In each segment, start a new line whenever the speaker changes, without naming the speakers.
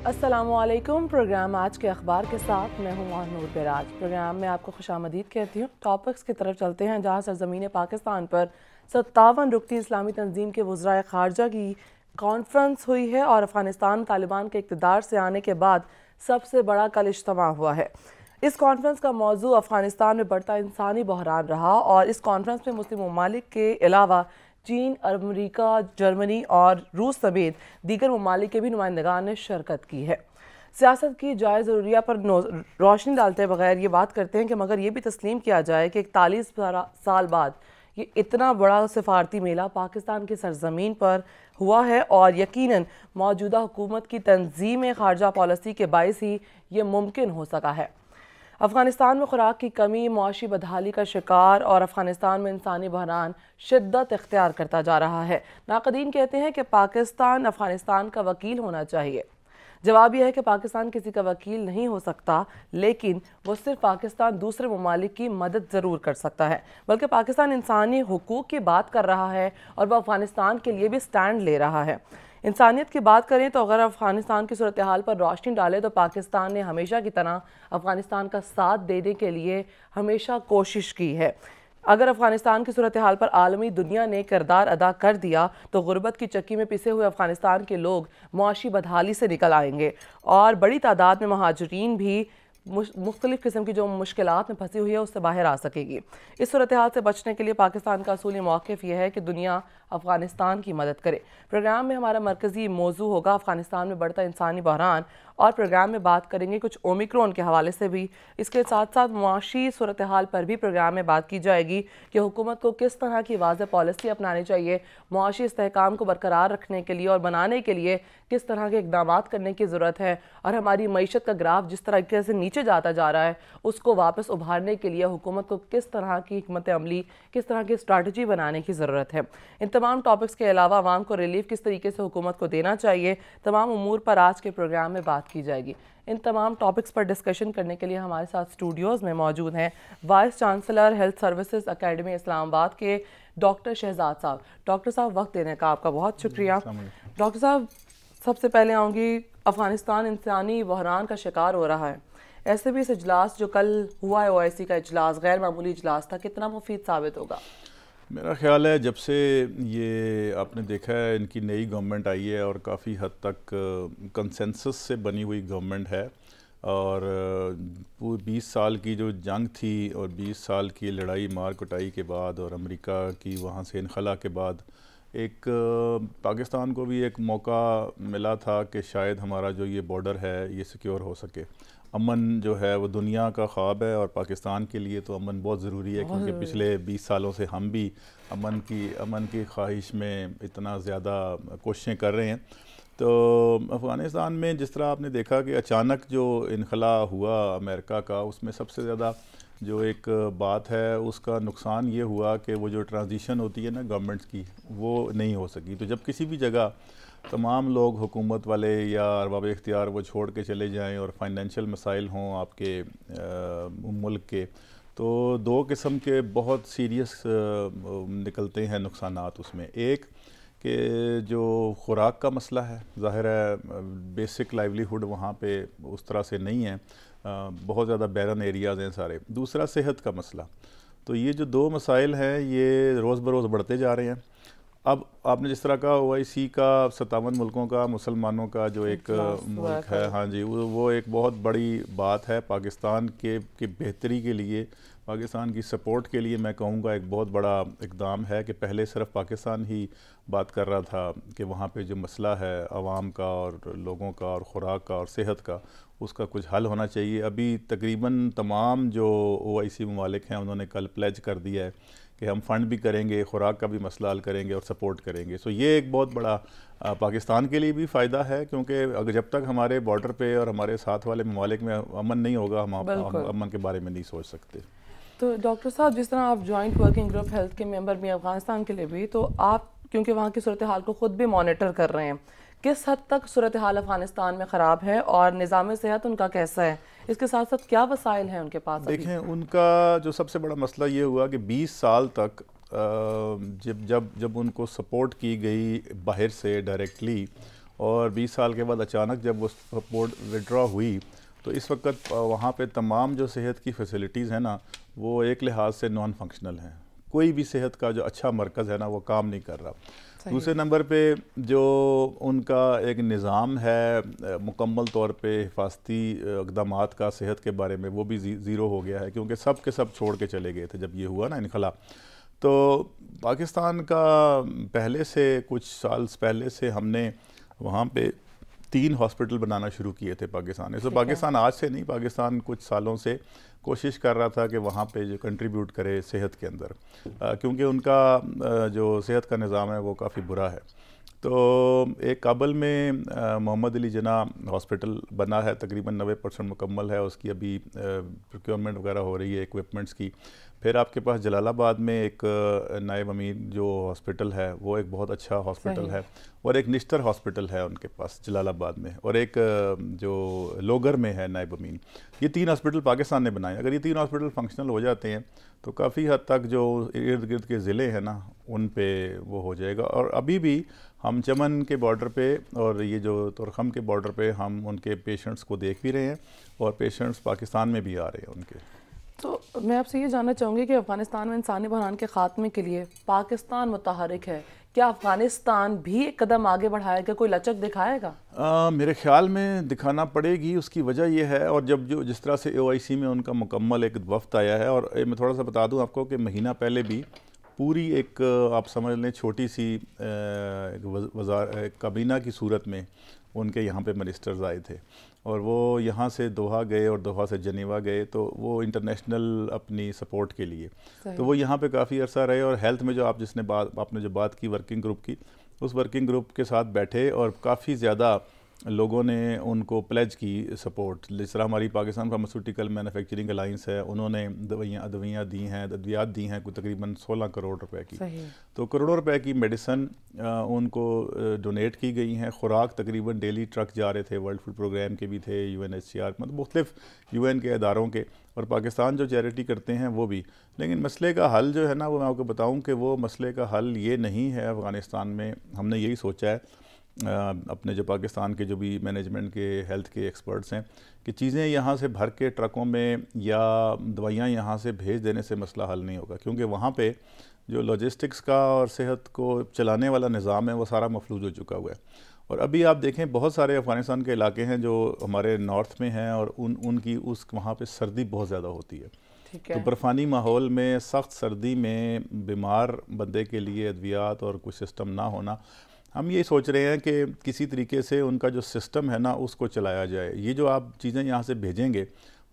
السلام علیکم۔ پروگرام آج کے اخبار کے ساتھ میں ہوں نور بیراج۔ پروگرام میں آپ کو خوش آمدید کہتی ہوں۔ ٹاپکس کی طرف چلتے ہیں، جہاں سرزمین پاکستان پر 57 رکتی اسلامی تنظیم کے وزرائے خارجہ کی کانفرنس ہوئی ہے اور افغانستان طالبان کے اقتدار سے آنے کے بعد سب سے بڑا کل اجتماع ہوا ہے۔ اس کانفرنس کا موضوع افغانستان میں بڑھتا انسانی بحران رہا اور اس کانفرنس میں مسلم ممالک کے علاوہ چین، امریکہ، جرمنی اور روس سمیت دیگر ممالک کے بھی نمائندگان نے شرکت کی ہے۔ سیاست کی جائز ضروریہ پر روشنی ڈالتے بغیر یہ بات کرتے ہیں کہ مگر یہ بھی تسلیم کیا جائے کہ 41 سال بعد یہ اتنا بڑا سفارتی میلہ پاکستان کی سرزمین پر ہوا ہے اور یقیناً موجودہ حکومت کی تنظیم خارجہ پالیسی کے باعث ہی یہ ممکن ہو سکا ہے۔ افغانستان میں خوراک کی کمی، معاشی بدحالی کا شکار اور افغانستان میں انسانی بحران شدت اختیار کرتا جا رہا ہے۔ ناقدین کہتے ہیں کہ پاکستان افغانستان کا وکیل ہونا چاہیے۔ جواب یہ ہے کہ پاکستان کسی کا وکیل نہیں ہو سکتا، لیکن وہ صرف پاکستان دوسرے ممالک کی مدد ضرور کر سکتا ہے، بلکہ پاکستان انسانی حقوق کی بات کر رہا ہے اور وہ افغانستان کے لیے بھی سٹینڈ لے رہا ہے۔ انسانیت کی بات کریں تو اگر افغانستان کی صورتحال پر روشنی ڈالے تو پاکستان نے ہمیشہ کی طرح افغانستان کا ساتھ دینے کے لیے ہمیشہ کوشش کی ہے۔ اگر افغانستان کی صورتحال پر عالمی دنیا نے کردار ادا کر دیا تو غربت کی چکی میں پسے ہوئے افغانستان کے لوگ معاشی بدحالی سے نکل آئیں گے اور بڑی تعداد میں مہاجرین بھی مختلف قسم کی جو مشکلات میں پھنسی ہوئی ہے اس سے باہر آ سکے گی۔ اس صورتحال سے بچنے کے لیے پاکستان کا اصولی موقف یہ ہے کہ دنیا افغانستان کی مدد کرے۔ پروگرام میں ہمارا مرکزی موضوع ہوگا افغانستان میں بڑھتا انسانی بحران، اور پروگرام میں بات کریں گے کچھ اومیکرون کے حوالے سے بھی۔ اس کے ساتھ ساتھ معاشی صورتحال پر بھی پروگرام میں بات کی جائے گی کہ حکومت کو کس طرح کی واضح پالیسی اپنانی چاہیے، معاشی استحکام کو برقرار رکھنے کے لیے اور بنانے کے لیے کس طرح کے اقدامات کرنے کی ضرورت ہے، اور ہماری معیشت کا گراف جس طریقے سے نیچے جاتا جا رہا ہے اس کو واپس ابھارنے کے لیے حکومت کو کس طرح کی حکمت عملی، کس طرح کی اسٹریٹجی بنانے کی ضرورت ہے۔ ان تمام ٹاپکس کے علاوہ عوام کو ریلیف کس طریقے سے حکومت کو دینا چاہیے، تمام امور پر آج کے پروگرام میں بات کی جائے گی۔ ان تمام ٹاپکس پر ڈسکشن کرنے کے لیے ہمارے ساتھ اسٹوڈیوز میں موجود ہیں vice chancellor health services academy Islamabad کے ڈاکٹر شہزاد صاحب۔ ڈاکٹر صاحب، وقت دینے کا آپ کا بہت شکریہ۔ ڈاکٹر صاحب، سب سے پہلے آؤں گی، افغانستان انسانی بحران کا شکار ہو رہا ہے، ایسے بھی اس اجلاس جو کل ہوا ہے OIC کا اجلاس، غیر معمولی اجلاس تھا، کتنا مفید ثابت ہوگا؟
میرا خیال ہے جب سے یہ آپ نے دیکھا ہے ان کی نئی گورنمنٹ آئی ہے اور کافی حد تک کنسنسس سے بنی ہوئی گورنمنٹ ہے، اور 20 سال کی جو جنگ تھی اور 20 سال کی لڑائی مار کٹائی کے بعد اور امریکہ کی وہاں سے انخلا کے بعد ایک پاکستان کو بھی ایک موقع ملا تھا کہ شاید ہمارا جو یہ بارڈر ہے یہ سیکیور ہو سکے۔ امن جو ہے وہ دنیا کا خواب ہے اور پاکستان کے لیے تو امن بہت ضروری ہے، کیونکہ پچھلے 20 سالوں سے ہم بھی امن کی خواہش میں اتنا زیادہ کوششیں کر رہے ہیں۔ تو افغانستان میں جس طرح آپ نے دیکھا کہ اچانک جو انخلا ہوا امریکہ کا، اس میں سب سے زیادہ جو ایک بات ہے اس کا نقصان یہ ہوا کہ وہ جو ٹرانزیشن ہوتی ہے نا گورنمنٹس کی، وہ نہیں ہو سکی۔ تو جب کسی بھی جگہ تمام لوگ حکومت والے یا ارباب اختیار وہ چھوڑ کے چلے جائیں اور فائنینشیل مسائل ہوں آپ کے ملک کے، تو دو قسم کے بہت سیریس نکلتے ہیں نقصانات اس میں۔ ایک کہ جو خوراک کا مسئلہ ہے، ظاہر ہے بیسک لائیولی ہوڈ وہاں پہ اس طرح سے نہیں ہے، بہت زیادہ بیرن ایریاز ہیں سارے۔ دوسرا صحت کا مسئلہ۔ تو یہ جو دو مسائل ہیں یہ روز بروز بڑھتے جا رہے ہیں۔ اب آپ نے جس طرح کا OIC کا 57 ملکوں کا مسلمانوں کا جو ایک ملک ہے، ہاں جی، وہ ایک بہت بڑی بات ہے پاکستان کے بہتری کے لیے، پاکستان کی سپورٹ کے لیے میں کہوں گا ایک بہت بڑا اقدام ہے کہ پہلے صرف پاکستان ہی بات کر رہا تھا کہ وہاں پہ جو مسئلہ ہے عوام کا اور لوگوں کا اور خوراک کا اور صحت کا، اس کا کچھ حل ہونا چاہیے۔ ابھی تقریباً تمام جو OIC ممالک ہیں انہوں نے کل پلیج کر دیا ہے کہ ہم فنڈ بھی کریں گے، خوراک کا بھی مسئلہ حل کریں گے اور سپورٹ کریں گے۔ سو یہ ایک بہت بڑا پاکستان کے لیے بھی فائدہ ہے، کیونکہ اگر جب تک ہمارے بارڈر پہ اور ہمارے ساتھ والے ممالک میں امن نہیں ہوگا ہم امن کے بارے میں نہیں سوچ سکتے۔
تو ڈاکٹر صاحب، جس طرح آپ جوائنٹ ورکنگ گروپ ہیلتھ کے ممبر بھی افغانستان کے لیے بھی، تو آپ کیونکہ وہاں کی صورتحال کو خود بھی مانیٹر کر رہے ہیں، کس حد تک صورتحال افغانستان میں خراب ہے اور نظام صحت ان کا کیسا ہے؟ اس کے ساتھ ساتھ کیا وسائل ہیں ان کے پاس؟
دیکھیں، ان کا جو سب سے بڑا مسئلہ یہ ہوا کہ 20 سال تک جب ان کو سپورٹ کی گئی باہر سے ڈائریکٹلی، اور 20 سال کے بعد اچانک جب وہ سپورٹ وڈرا ہوئی تو اس وقت وہاں پہ تمام جو صحت کی فیسلٹیز ہیں نا وہ ایک لحاظ سے نان فنکشنل ہیں. کوئی بھی صحت کا جو اچھا مرکز ہے نا وہ کام نہیں کر رہا. دوسرے نمبر پہ جو ان کا ایک نظام ہے مکمل طور پہ حفاظتی اقدامات کا صحت کے بارے میں وہ بھی زیرو ہو گیا ہے, کیونکہ سب کے سب چھوڑ کے چلے گئے تھے جب یہ ہوا نا انخلا. تو پاکستان کا پہلے سے کچھ سال پہلے سے ہم نے وہاں پہ 3 ہاسپٹل بنانا شروع کیے تھے پاکستان میں. تو پاکستان آج سے نہیں, پاکستان کچھ سالوں سے کوشش کر رہا تھا کہ وہاں پہ جو کنٹریبیوٹ کرے صحت کے اندر, کیونکہ ان کا جو صحت کا نظام ہے وہ کافی برا ہے. تو ایک کابل میں محمد علی جناح ہاسپٹل بنا ہے, تقریباً 90% مکمل ہے, اس کی ابھی پروکیورمنٹ وغیرہ ہو رہی ہے ایکوپمنٹس کی. پھر آپ کے پاس جلال آباد میں ایک نائب امیر جو ہاسپٹل ہے وہ ایک بہت اچھا ہاسپٹل ہے, اور ایک نشتر ہاسپٹل ہے ان کے پاس جلال آباد میں, اور ایک جو لوگر میں ہے نائب امین. یہ 3 ہاسپٹل پاکستان نے بنائے. اگر یہ 3 ہاسپٹل فنکشنل ہو جاتے ہیں تو کافی حد تک جو ارد گرد کے ضلع ہیں نا ان پہ وہ ہو جائے گا. اور ابھی بھی ہم چمن کے بارڈر پہ اور یہ جو تورخم کے بارڈر پہ ہم ان کے پیشنٹس کو دیکھ بھی رہے ہیں, اور پیشنٹس پاکستان میں بھی آ رہے ہیں ان کے.
تو میں آپ سے یہ جاننا چاہوں گی کہ افغانستان میں انسانی بحران کے خاتمے کے لیے پاکستان متحرک ہے, کیا افغانستان بھی ایک قدم آگے بڑھائے گا, کوئی لچک دکھائے گا؟
میرے خیال میں دکھانا پڑے گی. اس کی وجہ یہ ہے, اور جب جس طرح سے OIC میں ان کا مکمل ایک وفد آیا ہے, اور میں تھوڑا سا بتا دوں آپ کو کہ مہینہ پہلے بھی پوری ایک آپ سمجھ لیں چھوٹی سی کابینہ کی صورت میں ان کے یہاں پہ منسٹرز آئے تھے, اور وہ یہاں سے دوحہ گئے اور دوحہ سے جنیوا گئے, تو وہ انٹرنیشنل اپنی سپورٹ کے لیے. تو وہ یہاں پہ کافی عرصہ رہے, اور ہیلتھ میں جو آپ نے جو بات کی ورکنگ گروپ کی, اس ورکنگ گروپ کے ساتھ بیٹھے, اور کافی زیادہ لوگوں نے ان کو پلیج کی سپورٹ. جس طرح ہماری پاکستان فارماسیوٹیکل مینوفیکچرنگ الائنس ہے, انہوں نے ادویات دی ہیں کوئی تقریباً 16 کروڑ روپے کی. تو کروڑوں روپے کی میڈیسن ان کو ڈونیٹ کی گئی ہیں. خوراک تقریباً ڈیلی ٹرک جا رہے تھے, ورلڈ فوڈ پروگرام کے بھی تھے, UNHCR مطلب مختلف UN کے اداروں کے, اور پاکستان جو چیریٹی کرتے ہیں وہ بھی. لیکن مسئلے کا حل جو ہے نا وہ میں آپ کو بتاؤں کہ وہ مسئلے کا حل یہ نہیں ہے افغانستان میں. ہم نے یہی سوچا ہے اپنے جو پاکستان کے جو بھی مینجمنٹ کے ہیلتھ کے ایکسپرٹس ہیں کہ چیزیں یہاں سے بھر کے ٹرکوں میں یا دوائیاں یہاں سے بھیج دینے سے مسئلہ حل نہیں ہوگا, کیونکہ وہاں پہ جو لاجسٹکس کا اور صحت کو چلانے والا نظام ہے وہ سارا مفلوج ہو چکا ہوا ہے. اور ابھی آپ دیکھیں بہت سارے افغانستان کے علاقے ہیں جو ہمارے نارتھ میں ہیں, اور ان کی وہاں پہ سردی بہت زیادہ ہوتی ہے. تو برفانی ماحول میں سخت سردی میں بیمار بندے کے لیے ادویات اور کوئی سسٹم نہ ہونا, ہم یہ سوچ رہے ہیں کہ کسی طریقے سے ان کا جو سسٹم ہے نا اس کو چلایا جائے. یہ جو آپ چیزیں یہاں سے بھیجیں گے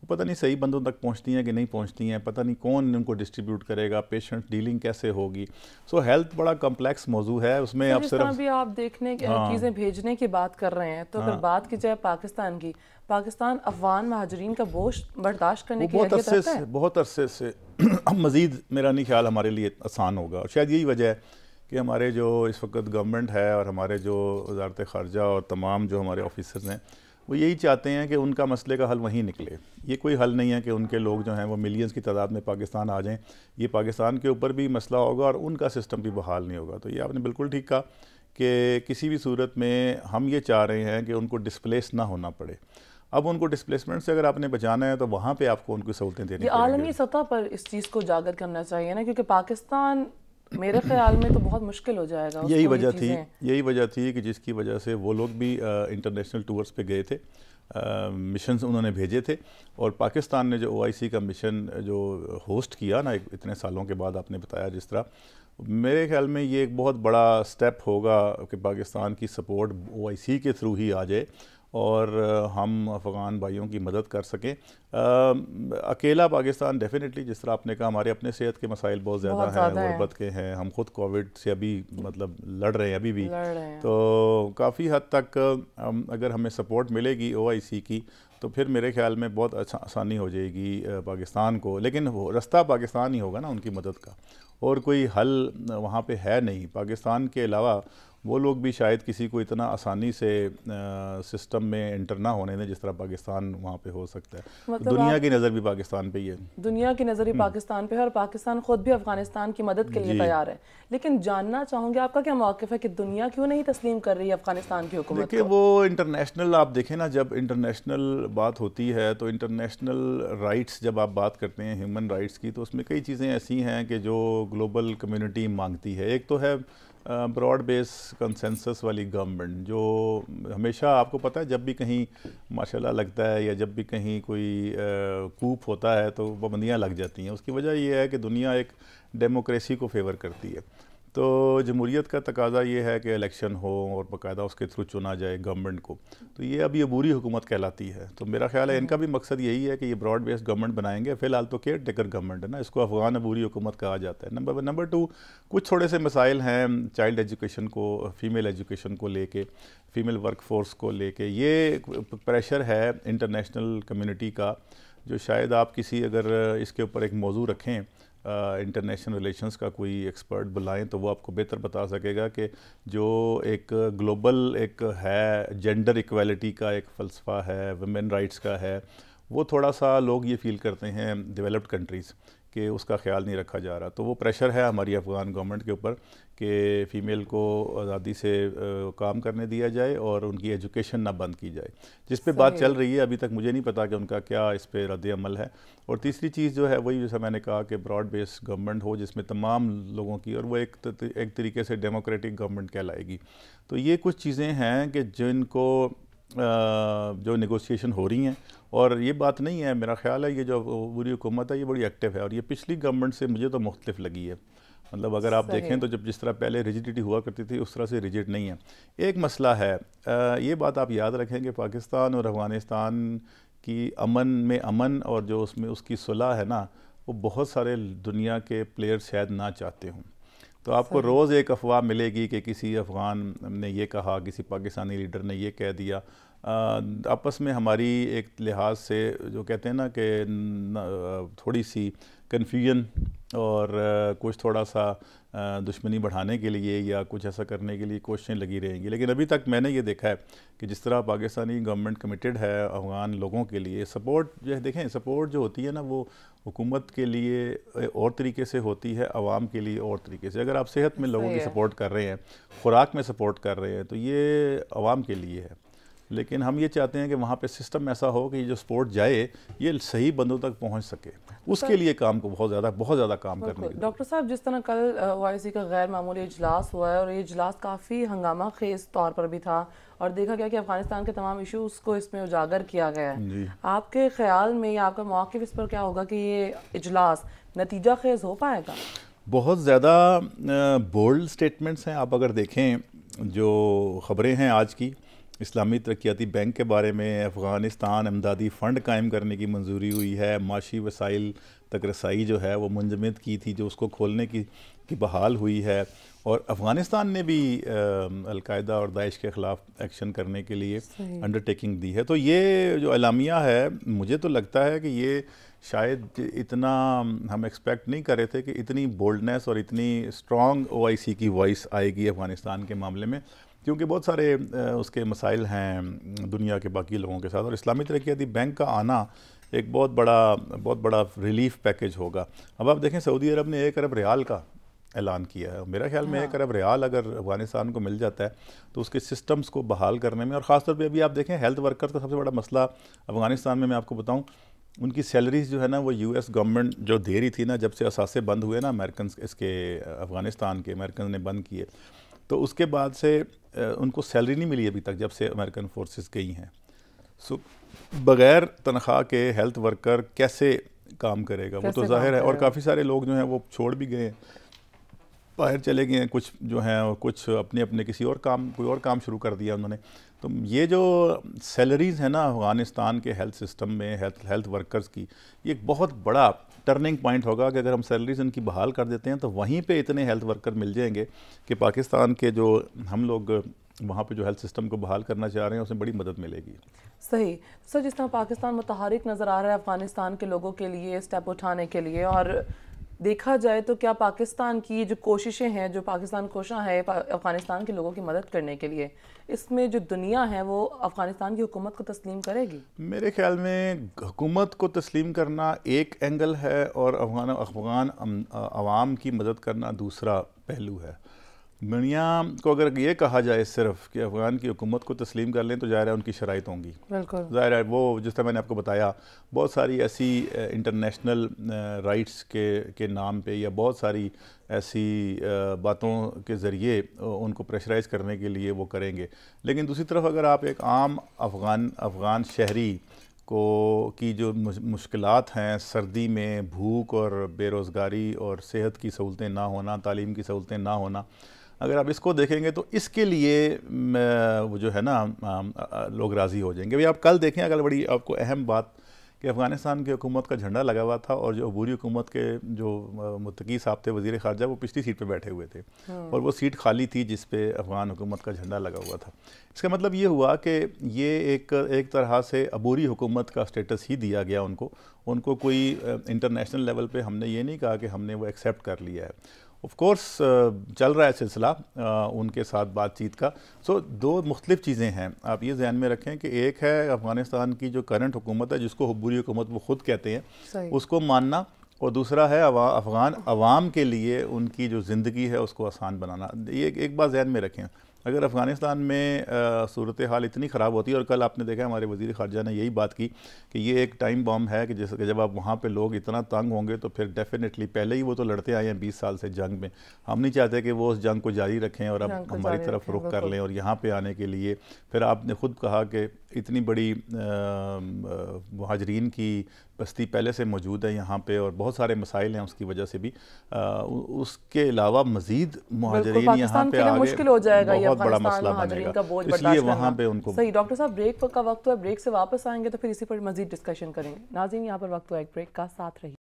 وہ پتہ نہیں صحیح بندوں تک پہنچتی ہیں کہ نہیں پہنچتی ہیں, پتہ نہیں کون ان کو ڈسٹریبیوٹ کرے گا, پیشنٹ ڈیلنگ کیسے ہوگی. سو ہیلتھ بڑا کمپلیکس موضوع ہے, اس میں اب صرف
بھی آپ دیکھنے چیزیں بھیجنے کی بات کر رہے ہیں, تو اگر بات کی جائے پاکستان کی, پاکستان افغان مہاجرین کا بوجھ برداشت کرنے کی حیثیت رکھتا ہے؟
بہت عرصے سے مزید میرا نہیں خیال ہمارے لیے آسان ہوگا, اور شاید یہی وجہ ہے کہ ہمارے جو اس وقت گورنمنٹ ہے اور ہمارے جو وزارت خارجہ اور تمام جو ہمارے آفیسرز ہیں وہ یہی چاہتے ہیں کہ ان کا مسئلے کا حل وہیں نکلے. یہ کوئی حل نہیں ہے کہ ان کے لوگ جو ہیں وہ ملینز کی تعداد میں پاکستان آ جائیں. یہ پاکستان کے اوپر بھی مسئلہ ہوگا اور ان کا سسٹم بھی بحال نہیں ہوگا. تو یہ آپ نے بالکل ٹھیک کہا کہ کسی بھی صورت میں ہم یہ چاہ رہے ہیں کہ ان کو ڈسپلیس نہ ہونا پڑے. اب ان کو ڈسپلیسمنٹ سے اگر آپ نے بچانا ہے تو وہاں پہ آپ کو ان کو سہولتیں دینی پڑیں گی.
عالمی سطح پر اس چیز کو اجاگر کرنا چاہیے نا, کیونکہ پاکستان میرے خیال میں تو بہت مشکل ہو جائے گا.
یہی وجہ تھی کہ جس کی وجہ سے وہ لوگ بھی انٹرنیشنل ٹورز پہ گئے تھے, مشنز انہوں نے بھیجے تھے, اور پاکستان نے جو OIC کا مشن جو ہوسٹ کیا نا اتنے سالوں کے بعد, آپ نے بتایا جس طرح, میرے خیال میں یہ ایک بہت بڑا سٹیپ ہوگا کہ پاکستان کی سپورٹ OIC کے تھرو ہی آ جائے اور ہم افغان بھائیوں کی مدد کر سکیں. اکیلا پاکستان ڈیفینیٹلی, جس طرح آپ نے کہا, ہمارے اپنے صحت کے مسائل بہت زیادہ ہیں, غربت کے ہیں, ہم خود کووڈ سے ابھی مطلب لڑ رہے ہیں ابھی بھی, تو کافی حد تک اگر ہمیں سپورٹ ملے گی OIC کی تو پھر میرے خیال میں بہت آسانی ہو جائے گی پاکستان کو. لیکن رستہ پاکستان ہی ہوگا نا ان کی مدد کا, اور کوئی حل وہاں پہ ہے نہیں. پاکستان کے علاوہ وہ لوگ بھی شاید کسی کو اتنا آسانی سے سسٹم میں انٹر نہ ہونے دیں جس طرح پاکستان وہاں پہ ہو سکتا ہے.
مطلب
دنیا کی نظر بھی پاکستان پہ ہی ہے.
دنیا کی نظر ہی پاکستان پہ ہے اور پاکستان خود بھی افغانستان کی مدد کے لیے تیار ہے. لیکن جاننا چاہوں گے آپ کا کیا موقف ہے کہ دنیا کیوں نہیں تسلیم کر رہی ہے افغانستان کی حکومت کو؟
دیکھیں وہ انٹرنیشنل آپ دیکھیں نا، جب انٹرنیشنل بات ہوتی ہے تو انٹرنیشنل رائٹس جب آپ بات کرتے ہیں ہیومن رائٹس کی، تو اس میں کئی چیزیں ایسی ہیں کہ جو گلوبل کمیونٹی مانگتی ہے. ایک تو ہے براڈ بیس کنسنسس والی گورنمنٹ، جو ہمیشہ آپ کو پتہ ہے جب بھی کہیں ماشاءاللہ لگتا ہے یا جب بھی کہیں کوئی کوپ ہوتا ہے تو پابندیاں لگ جاتی ہیں. اس کی وجہ یہ ہے کہ دنیا ایک ڈیموکریسی کو فیور کرتی ہے. تو جمہوریت کا تقاضا یہ ہے کہ الیکشن ہو اور باقاعدہ اس کے تھرو چنا جائے گورنمنٹ کو. تو یہ ابھی عبوری حکومت کہلاتی ہے. تو میرا خیال ہے ان کا بھی مقصد یہی ہے کہ یہ براڈ بیس گورنمنٹ بنائیں گے. فی الحال تو کیئر ٹیکر گورنمنٹ ہے نا، اس کو افغان عبوری حکومت کہا جاتا ہے. نمبر 2 کچھ تھوڑے سے مسائل ہیں چائلڈ ایجوکیشن کو، فیمیل ایجوکیشن کو لے کے، فیمیل ورک فورس کو لے کے. یہ پریشر ہے انٹرنیشنل کمیونٹی کا، جو شاید آپ کسی اگر اس کے اوپر ایک موضوع رکھیں انٹرنیشنل ریلیشنز کا، کوئی ایکسپرٹ بلائیں تو وہ آپ کو بہتر بتا سکے گا کہ جو ایک گلوبل ایک ہے جینڈر ایکویلٹی کا ایک فلسفہ ہے، ویمن رائٹس کا ہے، وہ تھوڑا سا لوگ یہ فیل کرتے ہیں ڈیولپڈ کنٹریز کہ اس کا خیال نہیں رکھا جا رہا. تو وہ پریشر ہے ہماری افغان گورنمنٹ کے اوپر کہ فیمیل کو آزادی سے کام کرنے دیا جائے اور ان کی ایجوکیشن نہ بند کی جائے، جس پہ بات چل رہی ہے. ابھی تک مجھے نہیں پتا کہ ان کا کیا اس پہ رد عمل ہے. اور تیسری چیز جو ہے وہی جیسا میں نے کہا کہ براڈ بیس گورنمنٹ ہو جس میں تمام لوگوں کی، اور وہ ایک طریقے سے ڈیموکریٹک گورنمنٹ کہلائے گی. تو یہ کچھ چیزیں ہیں کہ جن کو جو نیگوسیشن ہو رہی ہیں. اور یہ بات نہیں ہے، میرا خیال ہے یہ جو عبوری حکومت ہے یہ بڑی ایکٹیو ہے، اور یہ پچھلی گورنمنٹ سے مجھے تو مختلف لگی ہے. مطلب اگر آپ دیکھیں تو جس طرح پہلے ریجیڈیٹی ہوا کرتی تھی اس طرح سے ریجیڈ نہیں ہے. ایک مسئلہ ہے، یہ بات آپ یاد رکھیں کہ پاکستان اور افغانستان کی امن اور جو اس میں اس کی صلح ہے نا، وہ بہت سارے دنیا کے پلیئر شاید نہ چاہتے ہوں. تو آپ کو روز ایک افواہ ملے گی کہ کسی افغان نے یہ کہا، کسی پاکستانی لیڈر نے یہ کہہ دیا. آپس میں ہماری ایک لحاظ سے جو کہتے ہیں نا کہ تھوڑی سی کنفیوژن اور کچھ تھوڑا سا دشمنی بڑھانے کے لیے یا کچھ ایسا کرنے کے لیے کوششیں لگی رہیں گی. لیکن ابھی تک میں نے یہ دیکھا ہے کہ جس طرح پاکستانی گورنمنٹ کمیٹڈ ہے افغان لوگوں کے لیے، سپورٹ جو ہے دیکھیں سپورٹ جو ہوتی ہے نا وہ حکومت کے لیے اور طریقے سے ہوتی ہے، عوام کے لیے اور طریقے سے. اگر آپ صحت میں لوگوں کی سپورٹ کر رہے ہیں، خوراک میں سپورٹ کر رہے ہیں تو یہ عوام کے لیے ہے. لیکن ہم یہ چاہتے ہیں کہ وہاں پہ سسٹم ایسا ہو کہ یہ جو سپورٹ جائے یہ صحیح بندوں تک پہنچ سکے. اس کے لیے کام کو بہت زیادہ کام کرنے کے.
ڈاکٹر صاحب جس طرح کل OIC کا غیر معمولی اجلاس ہوا ہے اور یہ اجلاس کافی ہنگامہ خیز طور پر بھی تھا اور دیکھا گیا کہ افغانستان کے تمام ایشوز کو اس میں اجاگر کیا گیا ہے، آپ کے خیال میں یا آپ کا موقف اس پر کیا ہوگا کہ یہ اجلاس نتیجہ خیز ہو پائے گا؟
بہت زیادہ بولڈ سٹیٹمنٹس ہیں. آپ اگر دیکھیں جو خبریں ہیں آج کی، اسلامی ترقیاتی بینک کے بارے میں، افغانستان امدادی فنڈ قائم کرنے کی منظوری ہوئی ہے، معاشی وسائل تک رسائی جو ہے وہ منجمد کی تھی جو اس کو کھولنے کی بحال ہوئی ہے، اور افغانستان نے بھی القاعدہ اور داعش کے خلاف ایکشن کرنے کے لیے انڈرٹیکنگ دی ہے. تو یہ جو اعلامیہ ہے مجھے تو لگتا ہے کہ یہ شاید اتنا ہم ایکسپیکٹ نہیں کر رہے تھے کہ اتنی بولڈنیس اور اتنی اسٹرانگ OIC کی وائس آئے گی افغانستان کے معاملے میں، کیونکہ بہت سارے اس کے مسائل ہیں دنیا کے باقی لوگوں کے ساتھ. اور اسلامی ترقیاتی بینک کا آنا ایک بہت بڑا ریلیف پیکج ہوگا. اب آپ دیکھیں سعودی عرب نے 1 ارب ریال کا اعلان کیا ہے. میرا خیال میں 1 ارب ریال اگر افغانستان کو مل جاتا ہے تو اس کے سسٹمز کو بحال کرنے میں، اور خاص طور پہ ابھی آپ دیکھیں ہیلتھ ورکر کا سب سے بڑا مسئلہ افغانستان میں آپ کو بتاؤں، ان کی سیلریز جو ہے نا وہ US گورنمنٹ جو دے رہی تھی نا، جب سے اثاثے بند ہوئے نا امریکنز اس کے افغانستان کے امریکنز نے بند کیے، تو اس کے بعد سے ان کو سیلری نہیں ملی ابھی تک جب سے امریکن فورسز گئی ہیں. بغیر تنخواہ کے ہیلتھ ورکر کیسے کام کرے گا؟ وہ تو ظاہر ہے. اور کافی سارے لوگ جو ہیں وہ چھوڑ بھی گئے ہیں، باہر چلے گئے ہیں، کچھ جو ہیں کچھ اپنے کوئی اور کام شروع کر دیا انہوں نے. تو یہ جو سیلریز ہیں نا افغانستان کے ہیلتھ سسٹم میں ہیلتھ ورکرز کی، یہ ایک بہت بڑا ٹرننگ پوائنٹ ہوگا کہ اگر ہم سیلریز ان کی بحال کر دیتے ہیں تو وہیں پہ اتنے ہیلتھ ورکر مل جائیں گے کہ پاکستان کے جو ہم لوگ وہاں پہ جو ہیلتھ سسٹم کو بحال کرنا چاہ رہے ہیں اس میں بڑی مدد ملے گی.
صحیح سر، جس طرح پاکستان متحرک نظر آ رہا ہے افغانستان کے لوگوں کے لیے اسٹیپ اٹھانے کے لیے، اور دیکھا جائے تو کیا پاکستان کی جو کوششیں ہیں، جو پاکستان کوشاں ہے افغانستان کے لوگوں کی مدد کرنے کے لیے، اس میں جو دنیا ہے وہ افغانستان کی حکومت کو تسلیم کرے گی؟
میرے خیال میں حکومت کو تسلیم کرنا ایک اینگل ہے اور افغان عوام کی مدد کرنا دوسرا پہلو ہے۔ دنیا کو اگر یہ کہا جائے صرف کہ افغان کی حکومت کو تسلیم کر لیں تو ظاہر ہے ان کی شرائط ہوں گی،
بالکل
ظاہر ہے وہ جس طرح میں نے آپ کو بتایا بہت ساری ایسی انٹرنیشنل رائٹس کے نام پہ یا بہت ساری ایسی باتوں کے ذریعے ان کو پریشرائز کرنے کے لیے وہ کریں گے، لیکن دوسری طرف اگر آپ ایک عام افغان شہری کی جو مشکلات ہیں، سردی میں بھوک اور بے روزگاری اور صحت کی سہولتیں نہ ہونا، تعلیم کی سہولتیں نہ ہونا، اگر آپ اس کو دیکھیں گے تو اس کے لیے وہ جو ہے نا لوگ راضی ہو جائیں گے۔ ابھی آپ کل دیکھیں، اگر بڑی آپ کو اہم بات کہ افغانستان کی حکومت کا جھنڈا لگا ہوا تھا اور جو عبوری حکومت کے جو متقی صاحب تھے وزیر خارجہ، وہ پچھلی سیٹ پہ بیٹھے ہوئے تھے اور وہ سیٹ خالی تھی جس پہ افغان حکومت کا جھنڈا لگا ہوا تھا۔ اس کا مطلب یہ ہوا کہ یہ ایک طرح سے عبوری حکومت کا سٹیٹس ہی دیا گیا ان کو کوئی انٹرنیشنل لیول پہ ہم نے یہ نہیں کہا کہ ہم نے وہ ایکسیپٹ کر لیا ہے۔ آف کورس چل رہا ہے سلسلہ ان کے ساتھ بات چیت کا۔ دو مختلف چیزیں ہیں، آپ یہ ذہن میں رکھیں کہ ایک ہے افغانستان کی جو کرنٹ حکومت ہے، جس کو عبوری حکومت وہ خود کہتے ہیں، اس کو ماننا، اور دوسرا ہے افغان عوام کے لیے ان کی جو زندگی ہے اس کو آسان بنانا۔ یہ ایک بات ذہن میں رکھیں، اگر افغانستان میں صورتحال اتنی خراب ہوتی ہے، اور کل آپ نے دیکھا ہمارے وزیر خارجہ نے یہی بات کی کہ یہ ایک ٹائم بام ہے کہ جب آپ وہاں پہ لوگ اتنا تنگ ہوں گے تو پھر ڈیفینیٹلی، پہلے ہی وہ تو لڑتے آئے ہیں 20 سال سے جنگ میں، ہم نہیں چاہتے کہ وہ اس جنگ کو جاری رکھیں اور اب ہماری طرف رخ کر لیں، اور یہاں پہ آنے کے لیے پھر آپ نے خود کہا کہ اتنی بڑی مہاجرین کی بستی پہلے سے موجود ہے یہاں پہ اور بہت سارے مسائل ہیں اس کی وجہ سے بھی، اس کے علاوہ مزید مہاجرین یہاں پہ آگے
مشکل ہو جائے گا، یہ
بہت بڑا
افغانستان
مسئلہ بنے
مہاجرین
گا،
کا بوجھ
اس لیے
برداشت
وہاں پہ
کرنا۔
ان کو
صحیح ڈاکٹر صاحب، بریک کا وقت ہے، بریک سے واپس آئیں گے تو پھر اسی پر مزید ڈسکشن کریں گے۔ ناظرین، یہاں پر وقت ہوا ایک بریک کا، ساتھ رہیے۔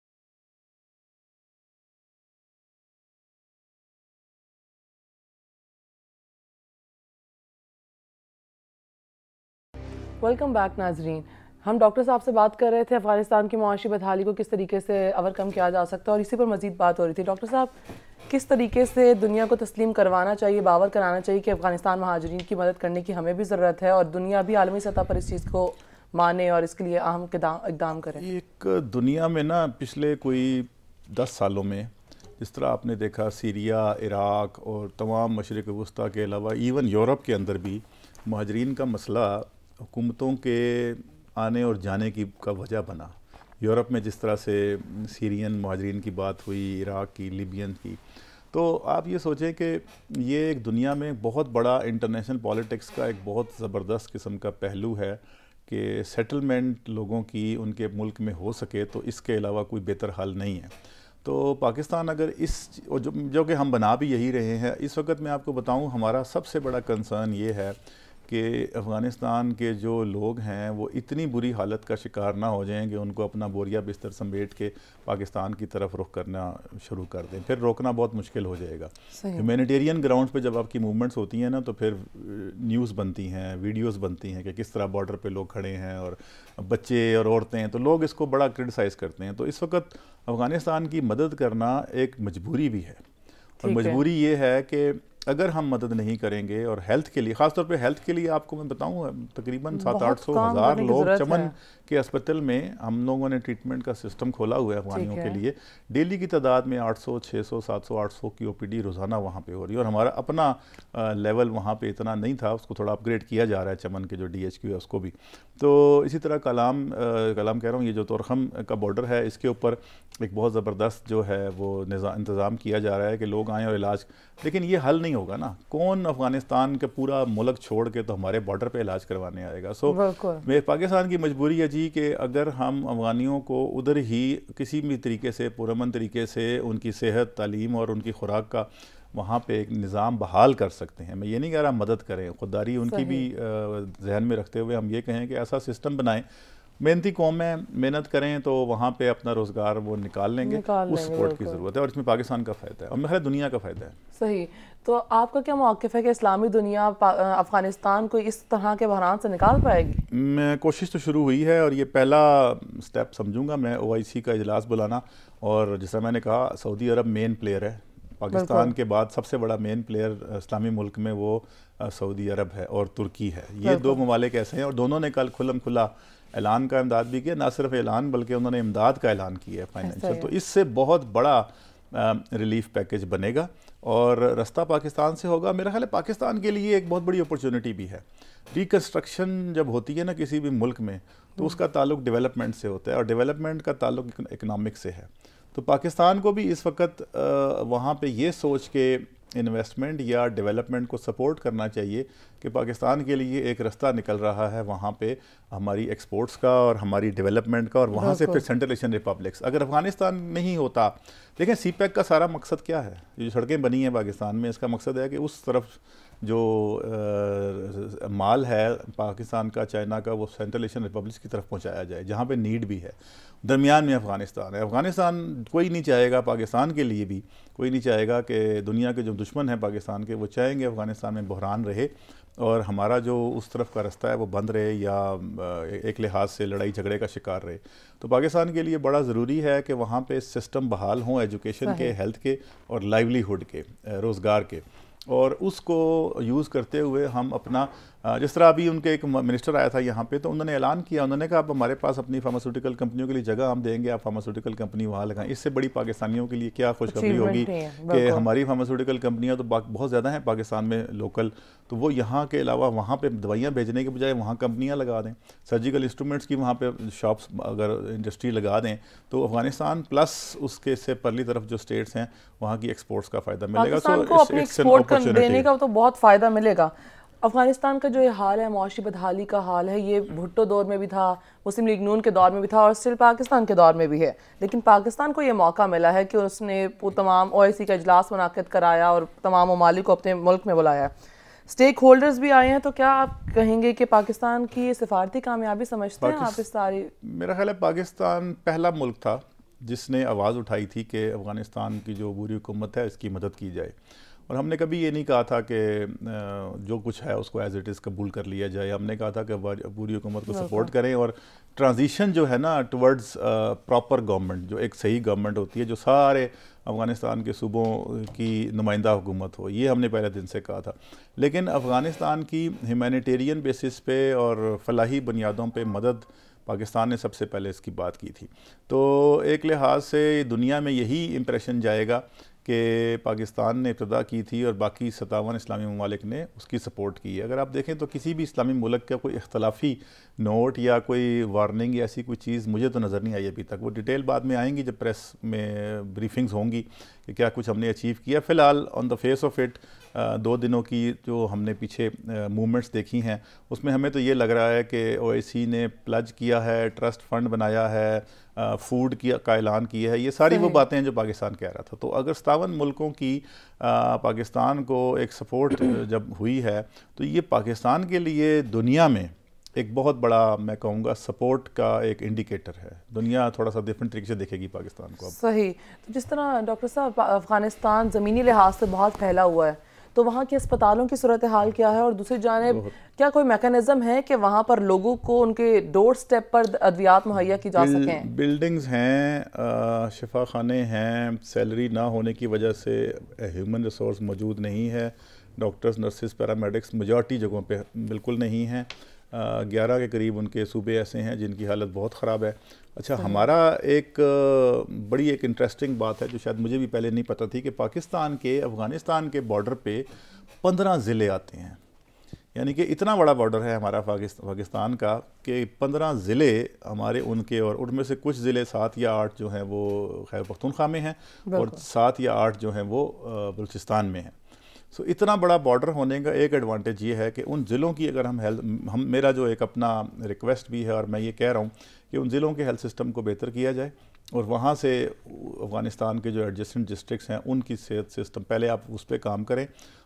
ویلکم بیک ناظرین، ہم ڈاکٹر صاحب سے بات کر رہے تھے افغانستان کی معاشی بدحالی کو کس طریقے سے اوورکم کیا جا سکتا ہے، اور اسی پر مزید بات ہو رہی تھی۔ ڈاکٹر صاحب، کس طریقے سے دنیا کو تسلیم کروانا چاہیے، باور کرانا چاہیے کہ افغانستان مہاجرین کی مدد کرنے کی ہمیں بھی ضرورت ہے، اور دنیا بھی عالمی سطح پر اس چیز کو مانے اور اس کے لیے اہم اقدام کرے؟ ایک
دنیا میں نا پچھلے کوئی 10 سالوں میں جس طرح آپ نے دیکھا سیریا، عراق اور تمام مشرق وسطیٰ کے علاوہ ایون یورپ کے اندر بھی مہاجرین کا مسئلہ حکومتوں کے آنے اور جانے کا وجہ بنا۔ یورپ میں جس طرح سے سیرین مہاجرین کی بات ہوئی، عراق کی، لیبین کی، تو آپ یہ سوچیں کہ یہ ایک دنیا میں بہت بڑا انٹرنیشنل پالیٹکس کا ایک بہت زبردست قسم کا پہلو ہے کہ سیٹلمنٹ لوگوں کی ان کے ملک میں ہو سکے تو اس کے علاوہ کوئی بہتر حل نہیں ہے۔ تو پاکستان اگر جو کہ ہم بنا بھی یہی رہے ہیں، اس وقت میں آپ کو بتاؤں ہمارا سب سے بڑا کنسرن یہ ہے کہ افغانستان کے جو لوگ ہیں وہ اتنی بری حالت کا شکار نہ ہو جائیں کہ ان کو اپنا بوریا بستر سمیٹ کے پاکستان کی طرف رخ کرنا شروع کر دیں، پھر روکنا بہت مشکل ہو جائے گا۔ ہیومینیٹیرین گراؤنڈز پہ جب آپ کی موومنٹس ہوتی ہیں نا تو پھر نیوز بنتی ہیں، ویڈیوز بنتی ہیں کہ کس طرح بارڈر پہ لوگ کھڑے ہیں اور بچے اور عورتیں ہیں، تو لوگ اس کو بڑا کرٹیسائز کرتے ہیں۔ تو اس وقت افغانستان کی مدد کرنا ایک مجبوری بھی ہے، اور مجبوری یہ ہے کہ اگر ہم مدد نہیں کریں گے، اور ہیلتھ کے لیے، خاص طور پہ ہیلتھ کے لیے آپ کو میں بتاؤں تقریباً 700-800 لوگ چمن کے ہسپتال میں ہم لوگوں نے ٹریٹمنٹ کا سسٹم کھولا ہوا ہے افغانیوں کے لیے، ڈیلی کی تعداد میں 800 600 700 800 کی او پی ڈی روزانہ وہاں پہ ہو رہی ہے، اور ہمارا اپنا لیول وہاں پہ اتنا نہیں تھا، اس کو تھوڑا اپ گریڈ کیا جا رہا ہے چمن کے جو ڈی ایچ کیو ہے اس کو بھی۔ تو اسی طرح کلام کہہ رہا ہوں، یہ جو تورخم کا بارڈر ہے اس کے اوپر ایک بہت زبردست جو ہے وہ انتظام کیا جا رہا ہے کہ لوگ آئیں اور علاج، لیکن یہ حل نہیں ہوگا نا، کون افغانستان کا پورا ملک چھوڑ کے تو ہمارے بارڈر پہ علاج کروانے آئے گا۔ پاکستان کی مجبوری ہے جی کہ اگر ہم افغانیوں کو ادھر ہی کسی بھی طریقے سے پرامن طریقے سے ان کی صحت، تعلیم اور ان کی خوراک کا وہاں پہ ایک نظام بحال کر سکتے ہیں، میں یہ نہیں کہہ رہا مدد کریں، خودداری ان کی بھی ذہن میں رکھتے ہوئے ہم یہ کہیں کہ ایسا سسٹم بنائیں محنتی قوم ہے، محنت کریں تو وہاں پہ اپنا روزگار وہ نکال لیں گے، اس سپورٹ کی ضرورت ہے اور اس میں پاکستان کا فائدہ ہے اور میرا خیال دنیا کا فائدہ ہے۔
صحیح، تو آپ کا کیا موقف ہے کہ اسلامی دنیا افغانستان کو اس طرح کے بحران سے نکال پائے گی؟
میں کوشش تو شروع ہوئی ہے اور یہ پہلا سٹیپ سمجھوں گا میں OIC کا اجلاس بلانا، اور جیسا میں نے کہا سعودی عرب مین پلیئر ہے، پاکستان کے بعد سب سے بڑا مین پلیئر اسلامی ملک میں وہ سعودی عرب ہے اور ترکی ہے۔ یہ دو ممالک ایسے ہیں اور دونوں نے کل کھلم کھلا اعلان کا امداد بھی کیا، نہ صرف اعلان بلکہ انہوں نے امداد کا اعلان کیا ہے فائنینشیل، تو اس سے بہت بڑا ریلیف پیکیج بنے گا اور رستہ پاکستان سے ہوگا۔ میرا خیال ہے پاکستان کے لیے ایک بہت بڑی اپرچونٹی بھی ہے۔ ریکنسٹرکشن جب ہوتی ہے نا کسی بھی ملک میں تو اس کا تعلق ڈیولپمنٹ سے ہوتا ہے اور ڈیولپمنٹ کا تعلق اکنامک سے ہے، تو پاکستان کو بھی اس وقت وہاں پہ یہ سوچ کے انویسٹمنٹ یا ڈیولپمنٹ کو سپورٹ کرنا چاہیے کہ پاکستان کے لیے ایک رستہ نکل رہا ہے وہاں پہ ہماری ایکسپورٹس کا اور ہماری ڈیولپمنٹ کا، اور وہاں سے پھر سینٹرل ایشین ریپبلکس۔ اگر افغانستان نہیں ہوتا، دیکھیں سی پیک کا سارا مقصد کیا ہے، یہ جو سڑکیں بنی ہیں پاکستان میں، اس کا مقصد ہے کہ اس طرف جو مال ہے پاکستان کا، چائنا کا، وہ سینٹرل ایشین ریپبلکس کی طرف پہنچایا جائے جہاں پہ نیڈ بھی ہے۔ درمیان میں افغانستان ہے، افغانستان کوئی نہیں چاہے گا، پاکستان کے لیے بھی کوئی نہیں چاہے گا کہ دنیا کے جو دشمن ہیں پاکستان کے وہ چاہیں گے افغانستان میں بحران رہے اور ہمارا جو اس طرف کا رستہ ہے وہ بند رہے یا ایک لحاظ سے لڑائی جھگڑے کا شکار رہے۔ تو پاکستان کے لیے بڑا ضروری ہے کہ وہاں پہ سسٹم بحال ہوں، ایجوکیشن کے، ہیلتھ کے اور لائیولی کے، روزگار کے، اور اس کو یوز کرتے ہوئے ہم اپنا جس طرح ابھی ان کے ایک منسٹر آیا تھا یہاں پہ تو انہوں نے اعلان کیا، انہوں نے کہا اب ہمارے پاس اپنی فارماسیوٹیکل کمپنیوں کے لیے جگہ ہم دیں گے، آپ فارماسیوٹیکل کمپنی وہاں لگائیں۔ اس سے بڑی پاکستانیوں کے لیے کیا خوشخبری ہوگی کہ ہماری فارماسیوٹیکل کمپنیاں تو بہت زیادہ ہیں پاکستان میں لوکل، تو وہ یہاں کے علاوہ وہاں پہ دوائیاں بھیجنے کے بجائے وہاں کمپنیاں لگا دیں، سرجیکل انسٹرومنٹس کی وہاں پہ شاپس اگر انڈسٹری لگا دیں تو افغانستان پلس اس کے سے پرلی طرف جو اسٹیٹس ہیں وہاں کی ایکسپورٹس کا فائدہ ملے گا۔
پاکستان کو اپنی ایکسپورٹ دینے کا تو بہت فائدہ ملے گا۔ افغانستان کا جو یہ حال ہے، معاشی بدحالی کا حال ہے، یہ بھٹو دور میں بھی تھا، مسلم لیگ نون کے دور میں بھی تھا اور اسٹل پاکستان کے دور میں بھی ہے، لیکن پاکستان کو یہ موقع ملا ہے کہ اس نے تمام OIC کا اجلاس منعقد کرایا اور تمام ممالک کو اپنے ملک میں بلایا، سٹیک ہولڈرز بھی آئے ہیں، تو کیا آپ کہیں گے کہ پاکستان کی یہ سفارتی کامیابی سمجھتے ہیں آپ اس ساری؟
میرا خیال ہے پاکستان پہلا ملک تھا جس نے آواز اٹھائی تھی کہ افغانستان کی جو عبوری حکومت ہے اس کی مدد کی جائے، اور ہم نے کبھی یہ نہیں کہا تھا کہ جو کچھ ہے اس کو ایز اٹ از قبول کر لیا جائے، ہم نے کہا تھا کہ پوری حکومت کو سپورٹ کریں اور ٹرانزیشن جو ہے نا ٹورڈز پراپر گورنمنٹ، جو ایک صحیح گورنمنٹ ہوتی ہے جو سارے افغانستان کے صوبوں کی نمائندہ حکومت ہو، یہ ہم نے پہلے دن سے کہا تھا۔ لیکن افغانستان کی ہیومینیٹیرین بیسس پہ اور فلاحی بنیادوں پہ مدد پاکستان نے سب سے پہلے اس کی بات کی تھی، تو ایک لحاظ سے دنیا میں یہی امپریشن جائے گا کہ پاکستان نے ابتدا کی تھی اور باقی 57 اسلامی ممالک نے اس کی سپورٹ کی ہے۔ اگر آپ دیکھیں تو کسی بھی اسلامی ملک کا کوئی اختلافی نوٹ یا کوئی وارننگ یا ایسی کوئی چیز مجھے تو نظر نہیں آئی ابھی تک، وہ ڈیٹیل بعد میں آئیں گی جب پریس میں بریفنگز ہوں گی کہ کیا کچھ ہم نے اچیو کیا۔ فی الحال آن دا فیس آف اٹ 2 دنوں کی جو ہم نے پیچھے موومنٹس دیکھی ہیں اس میں ہمیں تو یہ لگ رہا ہے کہ OIC نے پلج کیا ہے، ٹرسٹ فنڈ بنایا ہے، فوڈ کا اعلان کیا ہے، یہ ساری وہ باتیں ہیں جو پاکستان کہہ رہا تھا۔ تو اگر 57 ملکوں کی پاکستان کو ایک سپورٹ جب ہوئی ہے تو یہ پاکستان کے لیے دنیا میں ایک بہت بڑا میں کہوں گا سپورٹ کا ایک انڈیکیٹر ہے، دنیا تھوڑا سا ڈیفرنٹ طریقے سے دیکھے گی پاکستان کو اب۔
صحیح، تو جس طرح ڈاکٹر صاحب افغانستان زمینی لحاظ سے بہت پھیلا ہوا ہے، تو وہاں کے اسپتالوں کی صورتحال کیا ہے، اور دوسری جانب کیا کوئی میکانزم ہے کہ وہاں پر لوگوں کو ان کے ڈور سٹیپ پر ادویات مہیا کی جا سکیں؟
بلڈنگز ہیں، شفا خانے ہیں، سیلری نہ ہونے کی وجہ سے ہیومن ریسورس موجود نہیں ہے، ڈاکٹرز، نرسز، پیرامیڈکس میجورٹی جگہوں پہ بالکل نہیں ہیں، 11 کے قریب ان کے صوبے ایسے ہیں جن کی حالت بہت خراب ہے۔ اچھا، ہمارا ایک بڑی ایک انٹرسٹنگ بات ہے جو شاید مجھے بھی پہلے نہیں پتہ تھی کہ پاکستان کے افغانستان کے بارڈر پہ 15 ضلع آتے ہیں، یعنی کہ اتنا بڑا بارڈر ہے ہمارا پاکستان کا کہ 15 ضلع ہمارے ان کے، اور ان میں سے کچھ ضلع 7 یا 8 جو ہیں وہ خیبر پختونخوا میں ہیں اور 7 یا 8 جو ہیں وہ بلوچستان میں ہیں۔ سو اتنا بڑا بارڈر ہونے کا ایک ایڈوانٹیج یہ ہے کہ ان ضلعوں کی اگر ہم میرا جو ایک اپنا ریکویسٹ بھی ہے اور میں یہ کہہ رہا ہوں کہ ان ضلعوں کے ہیلتھ سسٹم کو بہتر کیا جائے اور وہاں سے افغانستان کے جو ایڈجسٹنٹ ڈسٹرکٹس ہیں ان کی صحت سسٹم پہلے آپ اس پہ کام کریں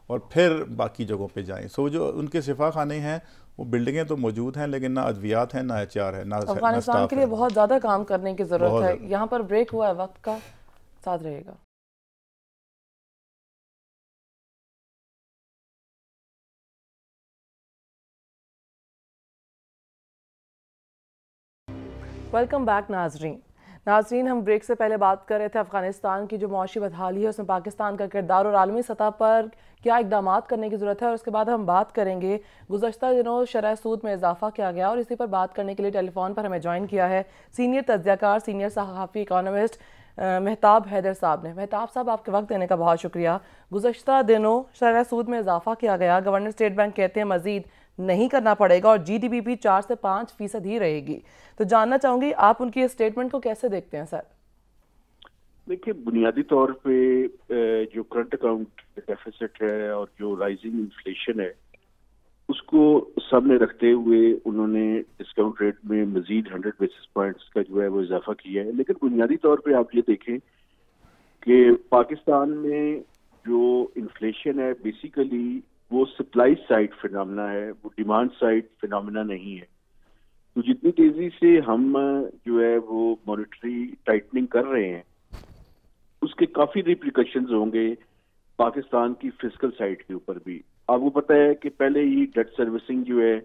اور پھر باقی جگہوں پہ جائیں. سو جو ان کے شفا خانے ہیں وہ بلڈنگیں تو موجود ہیں لیکن نہ ادویات ہیں، نہ HR ہے، نہ
افغانستان کے لیے بہت زیادہ کام کرنے کی ضرورت ہے. یہاں پر بریک ہوا ہے وقت کا، ساتھ رہے گا. ویلکم بیک ناظرین، ہم بریک سے پہلے بات کر رہے تھے افغانستان کی جو معاشی بدحالی ہے اس میں پاکستان کا کردار اور عالمی سطح پر کیا اقدامات کرنے کی ضرورت ہے، اور اس کے بعد ہم بات کریں گے گزشتہ دنوں شرح سود میں اضافہ کیا گیا، اور اسی پر بات کرنے کے لیے ٹیلی فون پر ہمیں جوائن کیا ہے سینئر تجزیہ کار، سینئر صحافی، اکانومسٹ مہتاب حیدر صاحب نے. مہتاب صاحب، آپ کے وقت دینے کا بہت شکریہ. گزشتہ دنوں شرح سود میں اضافہ کیا گیا، گورنر اسٹیٹ بینک کہتے ہیں مزید نہیں کرنا پڑے گا اور GDP بھی 4 سے 5% ہی رہے گی. تو جاننا چاہوں گی آپ ان کی اسٹیٹمنٹ کو کیسے دیکھتے ہیں سر؟
دیکھیں، بنیادی طور پہ جو کرنٹ اکاؤنٹ ڈیفیسٹ ہے اور جو رائزنگ انفلیشن ہے اس کو سامنے رکھتے ہوئے انہوں نے ڈسکاؤنٹ ریٹ میں مزید 100 بیسس پوائنٹس کا جو ہے وہ اضافہ کیا ہے. لیکن بنیادی طور پہ آپ یہ دیکھیں کہ پاکستان میں جو انفلیشن ہے بیسیکلی وہ سپلائی سائڈ فینامنا ہے، وہ ڈیمانڈ سائڈ فینامنا نہیں ہے. تو جتنی تیزی سے ہم جو ہے وہ مانیٹری ٹائٹننگ کر رہے ہیں اس کے کافی ریپریکشنز ہوں گے پاکستان کی فزیکل سائڈ کے اوپر بھی. آپ کو پتہ ہے کہ پہلے ہی ڈیٹ سروسنگ جو ہے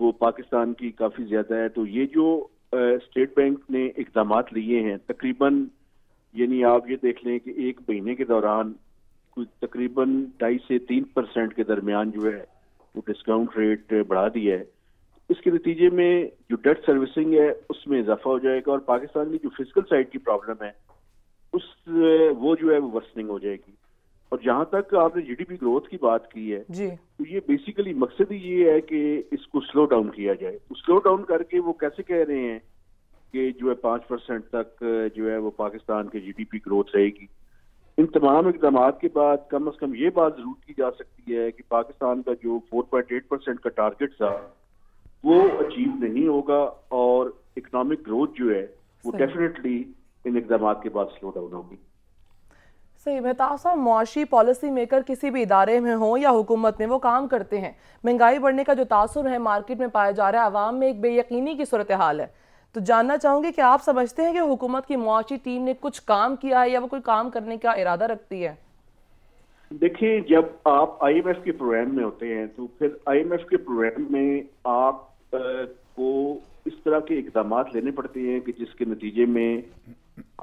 وہ پاکستان کی کافی زیادہ ہے. تو یہ جو اسٹیٹ بینک نے اقدامات لیے ہیں تقریباً، یعنی آپ یہ دیکھ لیں کہ ایک مہینے کے دوران کوئی تقریباً 2.5 سے 3% کے درمیان جو ہے وہ ڈسکاؤنٹ ریٹ بڑھا دیا ہے. اس کے نتیجے میں جو ڈیٹ سروسنگ ہے اس میں اضافہ ہو جائے گا اور پاکستان کی جو فزیکل سائڈ کی پرابلم ہے وہ جو ہے وہ ورسننگ ہو جائے گی. اور جہاں تک آپ نے GDP گروتھ کی بات کی ہے تو یہ بیسیکلی مقصد ہی یہ ہے کہ اس کو سلو ڈاؤن کیا جائے. سلو ڈاؤن کر کے وہ کیسے کہہ رہے ہیں کہ جو ہے 5% تک جو ہے وہ پاکستان کے GDP گروتھ رہے گی. ان تمام اقدامات کے بعد کم از کم یہ بات ضرور کی جا سکتی ہے کہ پاکستان کا جو 4.8% کا ٹارگٹ تھا وہ اچیو نہیں ہوگا اور اکنامک گروتھ جو ہے وہ ڈیفینیٹلی ان اقدامات کے بعد سلو ڈاؤن ہوگی.
صحیح. مہتاب صاحب، معاشی پالیسی میکر کسی بھی ادارے میں ہوں یا حکومت میں وہ کام کرتے ہیں. مہنگائی بڑھنے کا جو تاثر ہے مارکیٹ میں پایا جا رہا ہے، عوام میں ایک بے یقینی کی صورتحال ہے. تو جاننا چاہوں گی کہ آپ سمجھتے ہیں کہ حکومت کی معاشی ٹیم نے کچھ کام کیا ہے یا وہ کوئی کام کرنے کا ارادہ رکھتی ہے؟
دیکھیں، جب آپ IMF کے پروگرام میں ہوتے ہیں تو پھر IMF کے پروگرام میں آپ کو اس طرح کے اقدامات لینے پڑتے ہیں کہ جس کے نتیجے میں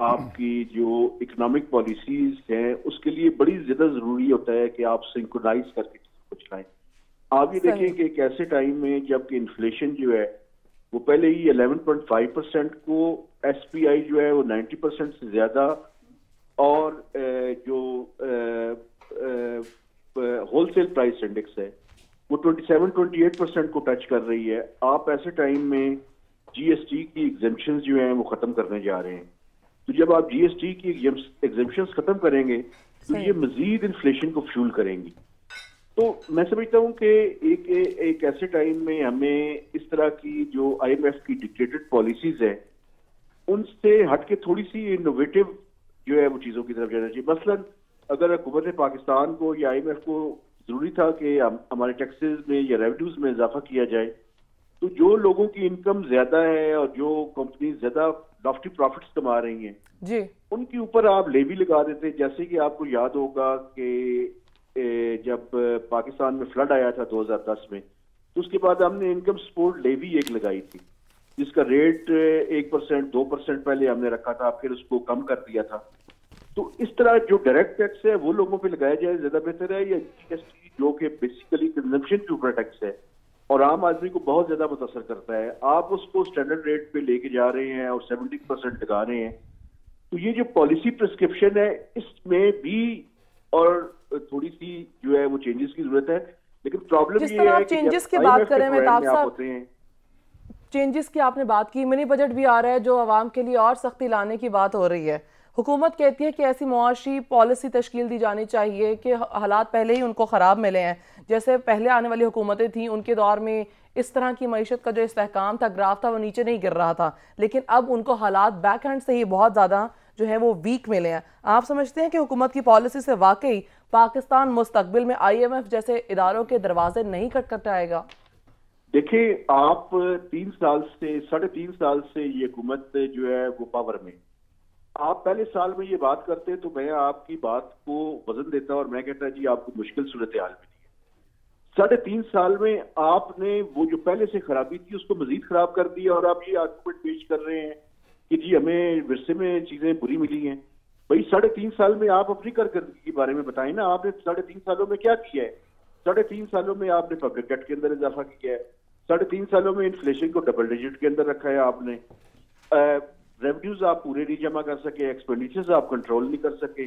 آپ کی جو اکنامک پالیسیز ہیں اس کے لیے بڑی زیادہ ضروری ہوتا ہے کہ آپ سنکرونائز کر کے چیز چلائیں. آپ یہ دیکھیں کہ ایک ایسے ٹائم میں جب کہ انفلیشن جو ہے وہ پہلے ہی 11.5% کو SPI جو ہے وہ 90% سے زیادہ اور جو ہول سیل پرائس انڈیکس ہے وہ 27-28% کو ٹچ کر رہی ہے. آپ ایسے ٹائم میں GST کی ایگزمپشنز جو ہیں وہ ختم کرنے جا رہے ہیں. تو جب آپ GST کی ایگزمپشنز ختم کریں گے تو یہ مزید انفلیشن کو فیول کریں گی. تو میں سمجھتا ہوں کہ ایک ایسے ٹائم میں ہمیں اس طرح کی جو IMF کی ڈکٹیٹڈ پالیسیز ہیں ان سے ہٹ کے تھوڑی سی انوویٹو جو ہے وہ چیزوں کی طرف جانا چاہیے. مثلاً اگر حکومت پاکستان کو یا IMF کو ضروری تھا کہ ہمارے ٹیکسز میں یا ریونیوز میں اضافہ کیا جائے تو جو لوگوں کی انکم زیادہ ہے اور جو کمپنیز زیادہ لافٹی پروفٹس کما رہی ہیں ان کے اوپر آپ لیوی لگا دیتے. جیسے کہ آپ کو یاد ہوگا کہ جب پاکستان میں فلڈ آیا تھا 2010 میں تو اس کے بعد ہم نے انکم سپورٹ لیوی ایک لگائی تھی جس کا ریٹ 1% 2% پہلے ہم نے رکھا تھا، پھر اس کو کم کر دیا تھا. تو اس طرح جو ڈائریکٹ ٹیکس ہے وہ لوگوں پہ لگایا جائے زیادہ بہتر ہے، یا GST جو کہ بیسیکلی کنزمپشن کے اوپر ٹیکس ہے اور عام آدمی کو بہت زیادہ متاثر کرتا ہے، آپ اس کو سٹینڈرڈ ریٹ پہ لے کے جا رہے ہیں اور 70% لگا رہے ہیں. تو یہ جو پالیسی پرسکرپشن ہے اس میں بھی اور تھوڑی سی جو ہے وہ چینجز کی ضرورت ہے. لیکن پرابلم یہ ہے کہ
چینجز کی بات کریں مہتاب صاحب، چینجز کی آپ نے بات کی، منی بجٹ بھی آ رہا ہے جو عوام کے لیے اور سختی لانے کی بات ہو رہی ہے. حکومت کہتی ہے کہ ایسی معاشی پالیسی تشکیل دی جانی چاہیے کہ حالات پہلے ہی ان کو خراب ملے ہیں. جیسے پہلے آنے والی حکومتیں تھیں ان کے دور میں اس طرح کی معیشت کا جو استحکام تھا، گراف تھا، وہ نیچے نہیں گر رہا تھا، لیکن اب ان کو حالات بیک ہینڈ سے ہی بہت زیادہ جو ہے وہ ویک ملے ہیں. آپ سمجھتے ہیں کہ حکومت کی پالیسی سے واقعی پاکستان مستقبل میں IMF جیسے اداروں کے دروازے نہیں کھٹکھٹائے گا؟
دیکھیں آپ 3 سال سے 3.5 سال سے یہ حکومت جو ہے وہ پاور میں، آپ پہلے سال میں یہ بات کرتے تو میں آپ کی بات کو وزن دیتا اور میں کہتا جی آپ کو مشکل صورتحال میں دی ہے۔ 3.5 سال میں آپ نے وہ جو پہلے سے خرابی تھی اس کو مزید خراب کر دیا، اور آپ یہ آرگومنٹ پیش کر رہے ہیں کہ جی ہمیں ورثے میں چیزیں بری ملی ہیں۔ بھائی 3.5 سال میں آپ اپنی کارکردگی کے بارے میں بتائیں نا، آپ نے 3.5 سالوں میں کیا کیا ہے؟ 3.5 سالوں میں آپ نے پبلک ڈیٹ کے اندر اضافہ کیا ہے، 3.5 سالوں میں انفلیشن کو ڈبل ڈیجٹ کے اندر رکھا ہے آپ نے، ریونیوز آپ پورے نہیں جمع کر سکے، ایکسپینڈیچرز آپ کنٹرول نہیں کر سکے۔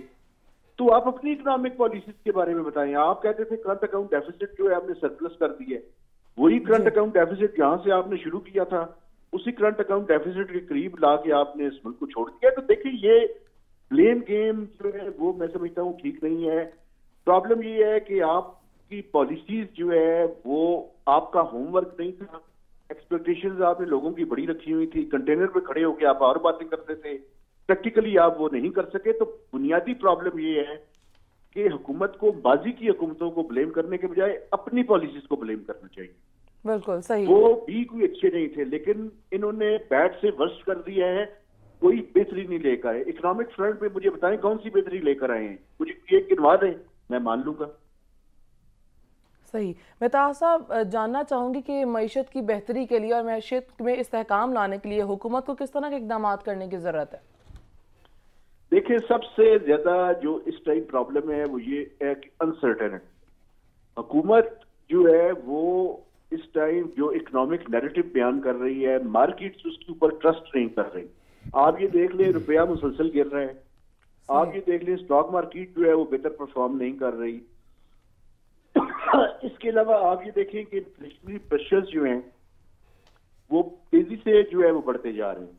تو آپ اپنی اکنامک پالیسیز کے بارے میں بتائیں۔ آپ کہتے تھے کرنٹ اکاؤنٹ ڈیفیسٹ جو ہے آپ نے سرپلس کر دی ہے، وہی کرنٹ اکاؤنٹ ڈیفیسٹ جہاں سے آپ نے شروع کیا تھا اسی کرنٹ اکاؤنٹ ڈیفیسٹ کے قریب لا کے آپ نے اس ملک کو چھوڑ دیا۔ تو دیکھیں یہ بلیم گیم جو ہے وہ میں سمجھتا ہوں ٹھیک نہیں ہے۔ پرابلم یہ ہے کہ آپ کی پالیسیز جو ہے وہ آپ کا ہوم ورک نہیں تھا، ایکسپیکٹیشنز آپ نے لوگوں کی بڑی رکھی ہوئی تھی، کنٹینر پہ کھڑے ہو کے آپ اور باتیں کرتے تھے، پریکٹیکلی آپ وہ نہیں کر سکے۔ تو بنیادی پرابلم یہ ہے کہ حکومت کو ماضی کی حکومتوں کو بلیم کرنے کے بجائے اپنی پالیسیز کو بلیم کرنا چاہیے۔
بالکل صحیح،
وہ بھی کوئی اچھے نہیں تھے لیکن انہوں نے بیڈ سے ورسٹ کر دیا ہے، کوئی بہتری نہیں لے کر آئے۔ اکنامک فرنٹ پہ مجھے بتائیں کون سی بہتری لے کر آئے ہیں، مجھے ایک گنوا دیں میں مان لوں گا۔
صحیح۔ مہتاب صاحب جاننا چاہوں گی کہ معیشت کی بہتری کے لیے اور معیشت میں استحکام لانے کے لیے حکومت کو کس طرح کے اقدامات کرنے کی ضرورت ہے؟
دیکھیں سب سے زیادہ جو اس ٹائم پرابلم ہے وہ یہ ہے کہ انسرٹینٹی۔ حکومت جو ہے وہ اس ٹائم جو اکنامک نیریٹو بیان کر رہی ہے، مارکیٹس اس کے اوپر ٹرسٹ نہیں کر رہی۔ آپ یہ دیکھ لیں روپیہ مسلسل گر رہا ہے، آپ یہ دیکھ لیں اسٹاک مارکیٹ جو ہے وہ بہتر پرفارم نہیں کر رہی۔ اس کے علاوہ آپ یہ دیکھیں کہ انفلیشنری پریشرز جو ہیں وہ تیزی سے جو ہے وہ بڑھتے جا رہے ہیں۔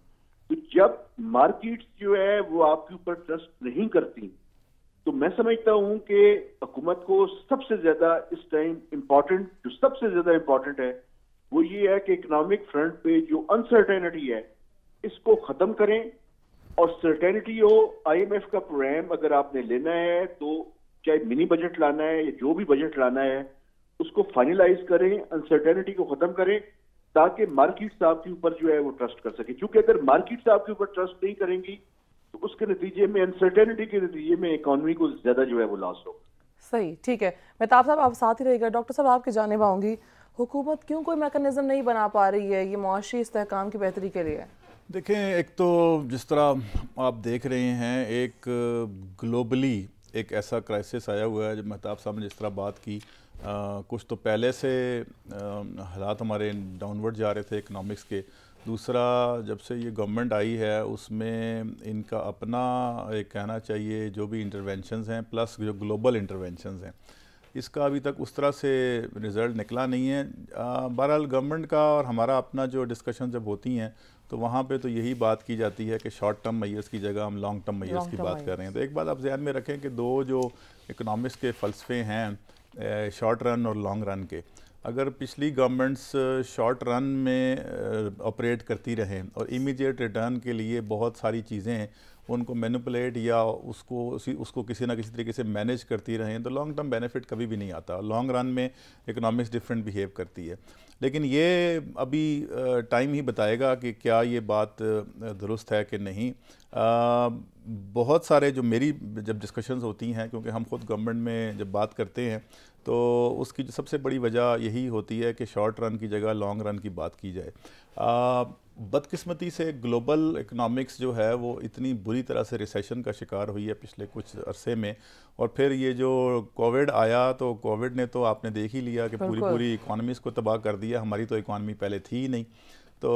تو جب مارکیٹس جو ہے وہ آپ کے اوپر ٹرسٹ نہیں کرتی تو میں سمجھتا ہوں کہ حکومت کو سب سے زیادہ اس ٹائم جو سب سے زیادہ امپورٹنٹ ہے وہ یہ ہے کہ اکنامک فرنٹ پہ جو انسرٹینٹی ہے اس کو ختم کریں، اور سرٹینٹی ہو۔ IMF کا پروگرام اگر آپ نے لینا ہے تو چاہے منی بجٹ لانا ہے یا جو بھی بجٹ لانا ہے اس کو فائنلائز کریں، انسرٹینٹی کو ختم کریں تاکہ مارکیٹس آپ کے اوپر جو ہے وہ ٹرسٹ کر سکے، کیونکہ اگر مارکیٹس آپ کے اوپر ٹرسٹ نہیں کریں گی تو اس کے نتیجے میں انسرٹینٹی کے نتیجے میں اکانومی کو زیادہ جو ہے وہ لاس ہوگا۔
صحیح، ٹھیک ہے۔ مہتاب صاحب آپ ساتھ ہی رہے گا، ڈاکٹر صاحب آپ کی جانب آؤں گی، حکومت کیوں کوئی میکانزم نہیں بنا پا رہی ہے یہ معاشی استحکام کی بہتری کے لیے؟
دیکھیں ایک تو جس طرح آپ دیکھ رہے ہیں ایک گلوبلی ایک ایسا کرائسس آیا ہوا ہے، جب مہتاب صاحب نے جس طرح بات کی کچھ تو پہلے سے حالات ہمارے ڈاؤن ورڈ جا رہے تھے اکنامکس کے، دوسرا جب سے یہ گورنمنٹ آئی ہے اس میں ان کا اپنا ایک کہنا چاہیے جو بھی انٹرونشنز ہیں پلس جو گلوبل انٹرونشنز ہیں اس کا ابھی تک اس طرح سے رزلٹ نکلا نہیں ہے۔ بہرحال گورنمنٹ کا اور ہمارا اپنا جو ڈسکشن جب ہوتی ہیں تو وہاں پہ تو یہی بات کی جاتی ہے کہ شارٹ ٹرم میئرز کی جگہ ہم لانگ ٹرم میئرز کی بات کر رہے ہیں۔ تو ایک بات آپ ذہن میں رکھیں کہ دو جو اکنامکس کے فلسفے ہیں شارٹ رن اور لانگ رن کے، اگر پچھلی گورنمنٹس شارٹ رن میں آپریٹ کرتی رہیں اور امیڈیٹ ریٹرن کے لیے بہت ساری چیزیں ہیں ان کو مینپولیٹ یا اس کو کسی نہ کسی طریقے سے مینیج کرتی رہیں تو لانگ ٹرم بینیفٹ کبھی بھی نہیں آتا، لانگ رن میں اکنامکس ڈفرینٹ بیہیو کرتی ہے۔ لیکن یہ ابھی ٹائم ہی بتائے گا کہ کیا یہ بات درست ہے کہ نہیں۔ بہت سارے جو میری جب ڈسکشنز ہوتی ہیں کیونکہ ہم خود گورنمنٹ میں جب بات کرتے ہیں تو اس کی سب سے بڑی وجہ یہی ہوتی ہے کہ شارٹ رن کی جگہ لانگ رن کی بات کی جائے۔ بدقسمتی سے گلوبل اکنامکس جو ہے وہ اتنی بری طرح سے ریسیشن کا شکار ہوئی ہے پچھلے کچھ عرصے میں، اور پھر یہ جو کووڈ آیا تو کووڈ نے تو آپ نے دیکھ ہی لیا کہ پوری اکانومیز کو تباہ کر دیا۔ ہماری تو اکانومی پہلے تھی ہی نہیں، تو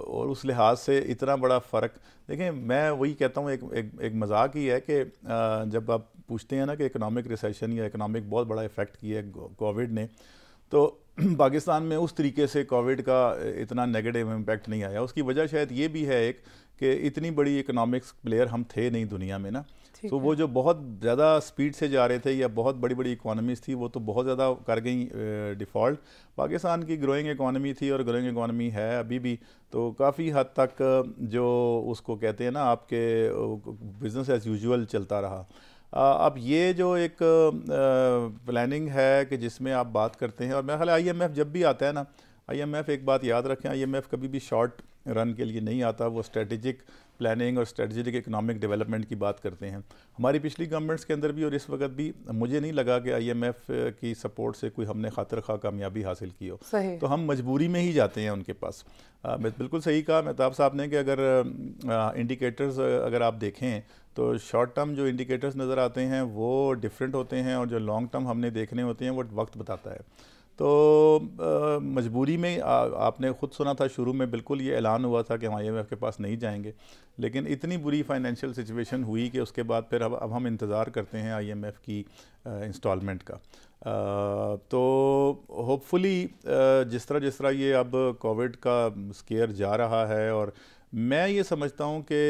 اور اس لحاظ سے اتنا بڑا فرق دیکھیں، میں وہی کہتا ہوں ایک مذاق ہی ہے کہ جب آپ پوچھتے ہیں نا کہ اکنامک ریسیشن یا اکنامک بہت بڑا افیکٹ کیا ہے کووڈ نے، تو پاکستان میں اس طریقے سے کووڈ کا اتنا نیگیٹو امپیکٹ نہیں آیا۔ اس کی وجہ شاید یہ بھی ہے ایک کہ اتنی بڑی اکنامکس پلیئر ہم تھے نہیں دنیا میں نا، تو وہ جو بہت زیادہ سپیڈ سے جا رہے تھے یا بہت بڑی بڑی اکانومیز تھی وہ تو بہت زیادہ کر گئیں ڈیفالٹ۔ پاکستان کی گروئنگ اکانومی تھی اور گروئنگ اکانومی ہے ابھی بھی، تو کافی حد تک جو اس کو کہتے ہیں نا آپ کے بزنس ایز یوزول چلتا رہا۔ اب یہ جو ایک پلاننگ ہے کہ جس میں آپ بات کرتے ہیں، اور میرا خیال ہے IMF جب بھی آتا ہے نا، IMF ایک بات یاد رکھیں، IMF کبھی بھی شارٹ رن کے لیے نہیں آتا، وہ اسٹریٹجک پلاننگ اور اسٹریٹجک اکنامک ڈیولپمنٹ کی بات کرتے ہیں. ہماری پچھلی گورنمنٹس کے اندر بھی اور اس وقت بھی مجھے نہیں لگا کہ IMF کی سپورٹ سے کوئی ہم نے خاطر خواہ کامیابی حاصل کی ہو. تو ہم مجبوری میں ہی جاتے ہیں ان کے پاس. بالکل صحیح کہا مہتاب صاحب نے کہ اگر انڈیکیٹرز اگر آپ دیکھیں تو شارٹ ٹرم جو انڈیکیٹرز نظر آتے ہیں وہ ڈیفرنٹ ہوتے ہیں، اور جو لانگ ٹرم ہم نے دیکھنے ہوتے ہیں وہ وقت بتاتا ہے. تو مجبوری میں آپ نے خود سنا تھا شروع میں بالکل یہ اعلان ہوا تھا کہ ہم IMF کے پاس نہیں جائیں گے، لیکن اتنی بری فائنینشیل سچویشن ہوئی کہ اس کے بعد پھر اب ہم انتظار کرتے ہیں IMF کی انسٹالمنٹ کا. تو ہوپ فلی جس طرح یہ اب کووڈ کا اسکیئر جا رہا ہے، اور میں یہ سمجھتا ہوں کہ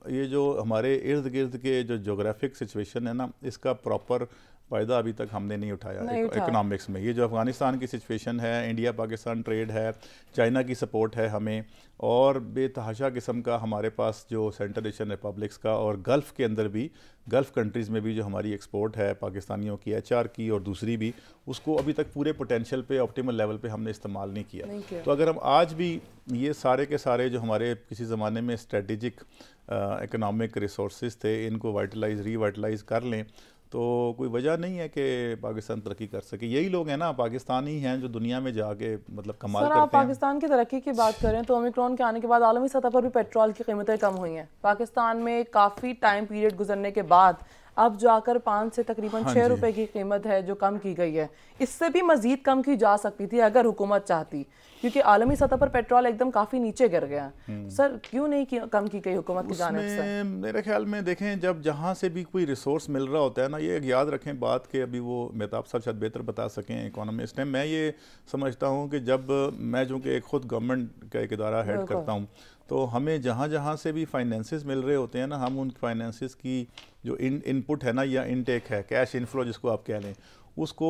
یہ جو ہمارے ارد گرد کے جو جغرافک سچویشن ہے نا، اس کا پراپر فائدہ ابھی تک ہم نے نہیں اٹھایا اکنامکس میں. یہ جو افغانستان کی سچویشن ہے، انڈیا پاکستان ٹریڈ ہے، چائنا کی سپورٹ ہے ہمیں، اور بے تحاشا قسم کا ہمارے پاس جو سینٹرل ایشین ریپبلکس کا اور گلف کے اندر بھی، گلف کنٹریز میں بھی جو ہماری ایکسپورٹ ہے پاکستانیوں کی HR کی اور دوسری بھی، اس کو ابھی تک پورے پوٹینشیل پہ آپٹیمل لیول پہ ہم نے استعمال نہیں کیا. تو اگر ہم آج بھی یہ سارے کے سارے جو ہمارے کسی زمانے میں اسٹریٹجک اکنامک ریسورسز تھے ان کو ری وائٹلائز کر لیں تو کوئی وجہ نہیں ہے کہ پاکستان ترقی کر سکے. یہی لوگ ہیں نا، پاکستانی ہیں جو دنیا میں جا کے مطلب کمال کرتے ہیں.
آپ پاکستان کی ترقی کی بات کریں تو اومیکرون کے آنے کے بعد عالمی سطح پر بھی پیٹرول کی قیمتیں کم ہوئی ہیں. پاکستان میں کافی ٹائم پیریڈ گزرنے کے بعد اب جا کر 5 سے تقریباً 6 روپے کی قیمت ہے جو کم کی گئی ہے. اس سے بھی مزید کم کی جا سکتی تھی اگر حکومت چاہتی، کیونکہ عالمی سطح پر پیٹرول ایک دم کافی نیچے گر گیا. سر کیوں نہیں کم کی گئی حکومت کی جانب سے؟
میرے خیال میں دیکھیں، جب جہاں سے بھی کوئی ریسورس مل رہا ہوتا ہے نا، یہ یاد رکھیں بات کہ ابھی وہ مہتاب صاحب شاید بہتر بتا سکیں اکانومسٹ ہیں. میں یہ سمجھتا ہوں کہ جب میں چونکہ ایک خود گورنمنٹ کا ایک ادارہ ہیڈ کرتا ہوں، تو ہمیں جہاں سے بھی فائنینسز مل رہے ہوتے ہیں نا، ہم ان فائنینسز کی جو ان پٹ ہے نا یا انٹیک ہے، کیش انفلو جس کو آپ کہہ لیں، اس کو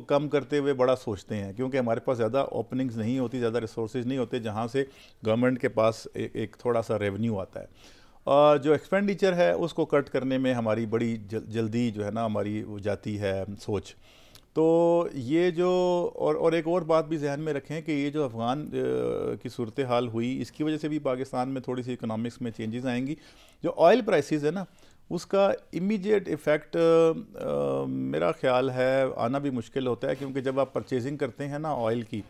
کم کرتے ہوئے بڑا سوچتے ہیں، کیونکہ ہمارے پاس زیادہ اوپننگز نہیں ہوتی، زیادہ ریسورسز نہیں ہوتے جہاں سے گورنمنٹ کے پاس ایک تھوڑا سا ریونیو آتا ہے. اور جو ایکسپینڈیچر ہے اس کو کٹ کرنے میں ہماری بڑی جلدی جو ہے نا ہماری وہ جاتی ہے سوچ. تو یہ جو اور ایک اور بات بھی ذہن میں رکھیں کہ یہ جو افغان کی صورتحال ہوئی، اس کی وجہ سے بھی پاکستان میں تھوڑی سی اکنامکس میں چینجز آئیں گی. جو آئل پرائسز ہے نا، اس کا امیڈیٹ ایفیکٹ میرا خیال ہے آنا بھی مشکل ہوتا ہے، کیونکہ جب آپ پرچیزنگ کرتے ہیں نا آئل کی،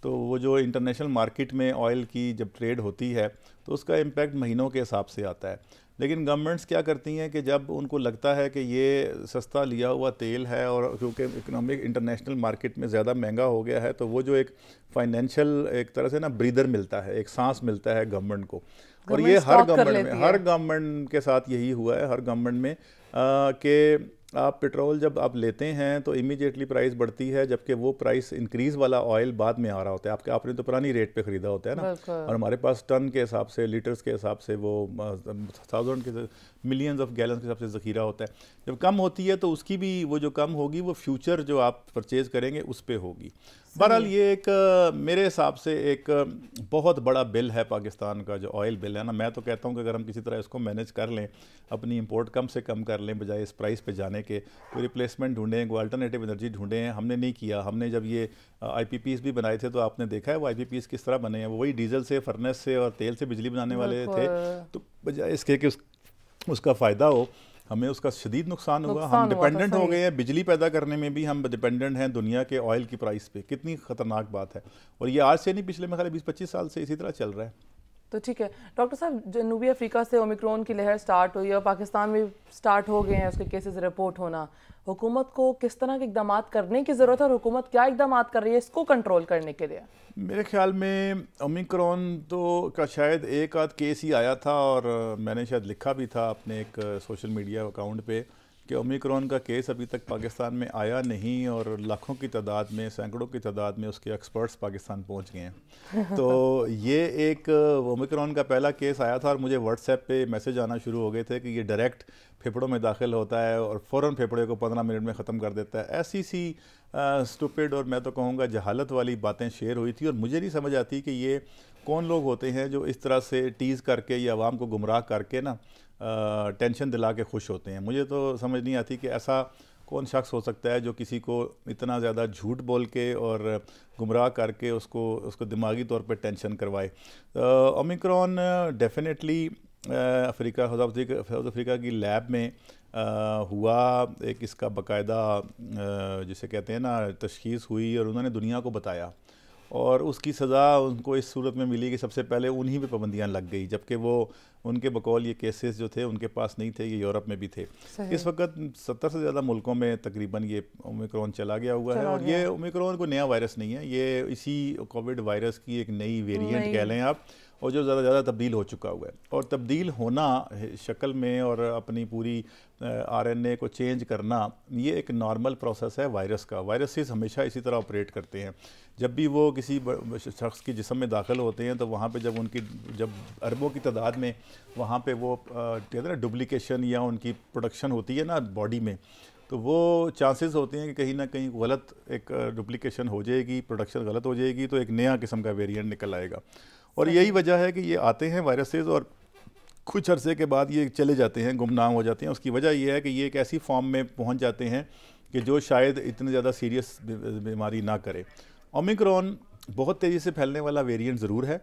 تو وہ جو انٹرنیشنل مارکیٹ میں آئل کی جب ٹریڈ ہوتی ہے تو اس کا امپیکٹ مہینوں کے حساب سے آتا ہے. لیکن گورنمنٹس کیا کرتی ہیں کہ جب ان کو لگتا ہے کہ یہ سستا لیا ہوا تیل ہے اور کیونکہ اکنامک انٹرنیشنل مارکیٹ میں زیادہ مہنگا ہو گیا ہے، تو وہ جو ایک فائنینشیل ایک طرح سے نا بریدر ملتا ہے، ایک سانس ملتا ہے گورنمنٹ کو. اور یہ ہر گورنمنٹ کے ساتھ یہی ہوا ہے، ہر گورنمنٹ میں کہ آپ پیٹرول جب آپ لیتے ہیں تو امیڈیٹلی پرائز بڑھتی ہے، جبکہ وہ پرائس انکریز والا آئل بعد میں آ رہا ہوتا ہے. آپ نے تو پرانی ریٹ پہ خریدا ہوتا ہے نا، اور ہمارے پاس ٹن کے حساب سے، لیٹرز کے حساب سے، وہ تھاؤزنڈ کے ملینز آف گیلنز کے حساب سے ذخیرہ ہوتا ہے. جب کم ہوتی ہے تو اس کی بھی وہ جو کم ہوگی وہ فیوچر جو آپ پرچیز کریں گے اس پہ ہوگی. بہرحال یہ ایک میرے حساب سے ایک بہت بڑا بل ہے پاکستان کا جو آئل بل ہے نا. میں تو کہتا ہوں کہ اگر ہم کسی طرح اس کو مینیج کر لیں، اپنی امپورٹ کم سے کم کر لیں بجائے اس پرائس پہ جانے کے، کوئی ریپلیسمنٹ ڈھونڈیں، کوئی الٹرنیٹیو انرجی ڈھونڈیں. ہم نے نہیں کیا. ہم نے جب یہ IPPs بھی بنائے تھے تو آپ نے دیکھا ہے وہ IPPs کس طرح بنے ہیں. وہی ڈیزل سے، فرنس سے اور تیل سے بجلی بنانے والے تھے. تو بجائے اس کے کہ اس کا فائدہ ہو، ہمیں اس کا شدید نقصان ہوا. ہم ڈیپینڈنٹ ہو گئے ہیں بجلی پیدا کرنے میں بھی، ہم ڈیپینڈنٹ ہیں دنیا کے آئل کی پرائس پہ. کتنی خطرناک بات ہے. اور یہ آج سے نہیں، پچھلے میں خیال 20-25 سال سے اسی طرح چل رہا ہے.
تو ٹھیک ہے ڈاکٹر صاحب، جنوبی افریقہ سے اومیکرون کی لہر سٹارٹ ہوئی اور پاکستان میں سٹارٹ ہو گئے ہیں اس کے کیسز رپورٹ ہونا. حکومت کو کس طرح کے اقدامات کرنے کی ضرورت ہے اور حکومت کیا اقدامات کر رہی ہے اس کو کنٹرول کرنے کے لیے؟
میرے خیال میں اومیکرون تو کا شاید ایک آدھ کیس ہی آیا تھا، اور میں نے شاید لکھا بھی تھا اپنے ایک سوشل میڈیا اکاؤنٹ پہ کہ اومیکرون کا کیس ابھی تک پاکستان میں آیا نہیں، اور لاکھوں کی تعداد میں، سینکڑوں کی تعداد میں اس کے ایکسپرٹس پاکستان پہنچ گئے ہیں. تو یہ ایک اومیکرون کا پہلا کیس آیا تھا اور مجھے واٹس ایپ پہ میسج آنا شروع ہو گئے تھے کہ یہ ڈائریکٹ پھیپھڑوں میں داخل ہوتا ہے اور فوراً پھیپھڑے کو 15 منٹ میں ختم کر دیتا ہے. ایسی سی اسٹوپڈ اور میں تو کہوں گا جہالت والی باتیں شیئر ہوئی تھی، اور مجھے نہیں سمجھ آتی کہ یہ کون لوگ ہوتے ہیں جو اس طرح سے ٹیز کر کے یا عوام کو گمراہ کر کے نا ٹینشن دلا کے خوش ہوتے ہیں. مجھے تو سمجھ نہیں آتی کہ ایسا کون شخص ہو سکتا ہے جو کسی کو اتنا زیادہ جھوٹ بول کے اور گمراہ کر کے اس کو دماغی طور پہ ٹینشن کروائے. اومیکرون ڈیفینیٹلی ساؤتھ افریقہ کی لیب میں ہوا. ایک اس کا باقاعدہ جسے کہتے ہیں نا تشخیص ہوئی اور انہوں نے دنیا کو بتایا, اور اس کی سزا ان کو اس صورت میں ملی کہ سب سے پہلے انہی پہ پابندیاں لگ گئی, جبکہ وہ ان کے بقول یہ کیسز جو تھے ان کے پاس نہیں تھے, یہ یورپ میں بھی تھے. اس وقت 70 سے زیادہ ملکوں میں تقریباً یہ اومیکرون چلا گیا ہوا ہے, اور یہ اومیکرون کوئی نیا وائرس نہیں ہے, یہ اسی کووڈ وائرس کی ایک نئی ویریئنٹ کہہ لیں آپ, اور جو زیادہ تبدیل ہو چکا ہوا ہے. اور تبدیل ہونا شکل میں اور اپنی پوری RNA کو چینج کرنا, یہ ایک نارمل پروسیس ہے وائرس کا. وائرسز ہمیشہ اسی طرح آپریٹ کرتے ہیں. جب بھی وہ کسی شخص کی جسم میں داخل ہوتے ہیں تو وہاں پہ جب اربوں کی تعداد میں وہاں پہ وہ کہتے ہیں نا ڈپلیکیشن یا ان کی پروڈکشن ہوتی ہے نا باڈی میں, تو وہ چانسز ہوتے ہیں کہ کہیں نہ کہیں غلط ایک ڈپلیکیشن ہو جائے گی, پروڈکشن غلط ہو جائے گی, تو ایک نیا قسم کا ویریئنٹ نکل آئے گا. اور یہی وجہ ہے کہ یہ آتے ہیں وائرسز اور کچھ عرصے کے بعد یہ چلے جاتے ہیں, گمنام ہو جاتے ہیں. اس کی وجہ یہ ہے کہ یہ ایک ایسی فارم میں پہنچ جاتے ہیں کہ جو شاید اتنی زیادہ سیریس بیماری نہ کرے. اومیکرون بہت تیزی سے پھیلنے والا ویریئنٹ ضرور ہے,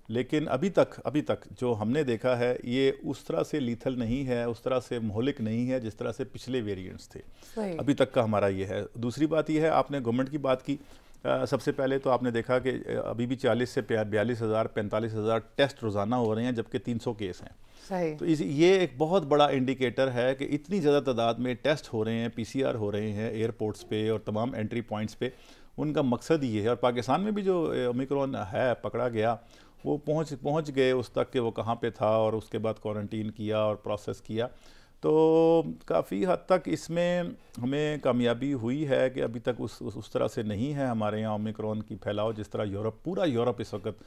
لیکن ابھی تک جو ہم نے دیکھا ہے یہ اس طرح سے لیتھل نہیں ہے, اس طرح سے مہلک نہیں ہے جس طرح سے پچھلے ویریئنٹس تھے. ابھی تک کا ہمارا یہ ہے. دوسری بات یہ ہے, آپ نے گورنمنٹ کی بات کی, سب سے پہلے تو آپ نے دیکھا کہ ابھی بھی 40 سے 42,000 45,000 ٹیسٹ روزانہ ہو رہے ہیں, جبکہ 300 کیس ہیں. تو یہ ایک بہت بڑا انڈیکیٹر ہے کہ اتنی زیادہ تعداد میں ٹیسٹ ہو رہے ہیں, PCR ہو رہے ہیں ایئرپورٹس پہ اور تمام انٹری پوائنٹس پہ. ان کا مقصد یہ ہے. اور پاکستان میں بھی جو اومیکرون ہے پکڑا گیا, وہ پہنچ گئے اس تک کہ وہ کہاں پہ تھا, اور اس کے بعد کوارنٹین کیا اور پروسیس کیا. تو کافی حد تک اس میں ہمیں کامیابی ہوئی ہے کہ ابھی تک اس طرح سے نہیں ہے ہمارے یہاں اومیکرون کی پھیلاؤ جس طرح پورا یورپ اس وقت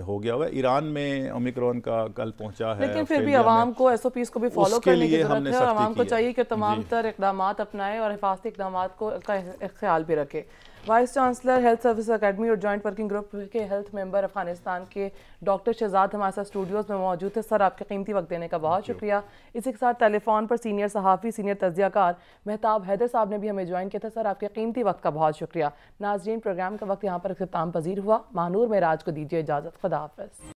ہو گیا ہوا ہے. ایران میں اومیکرون کا کل پہنچا ہے,
لیکن پھر بھی عوام کو SOPs کو بھی فالو کرنے کی ضرورت ہے, اور عوام کو چاہیے کہ تمام تر اقدامات اپنائے اور حفاظتی اقدامات کا خیال بھی رکھے. Voice chancellor health service academy اور جوائنٹ ورکنگ گروپ کے ہیلتھ ممبر افغانستان کے ڈاکٹر شہزاد ہمارے ساتھ اسٹوڈیوز میں موجود تھے. سر, آپ کے قیمتی وقت دینے کا بہت شکریہ. اسی کے ساتھ ٹیلی فون پر سینئر صحافی, سینئر تجزیہ کار مہتاب حیدر صاحب نے بھی ہمیں جوائن کیا تھا. سر, آپ کے قیمتی وقت کا بہت شکریہ. ناظرین, پروگرام کا وقت یہاں پر اختتام پذیر ہوا. ماہنور معراج کو دیجیے اجازت. خدا حافظ.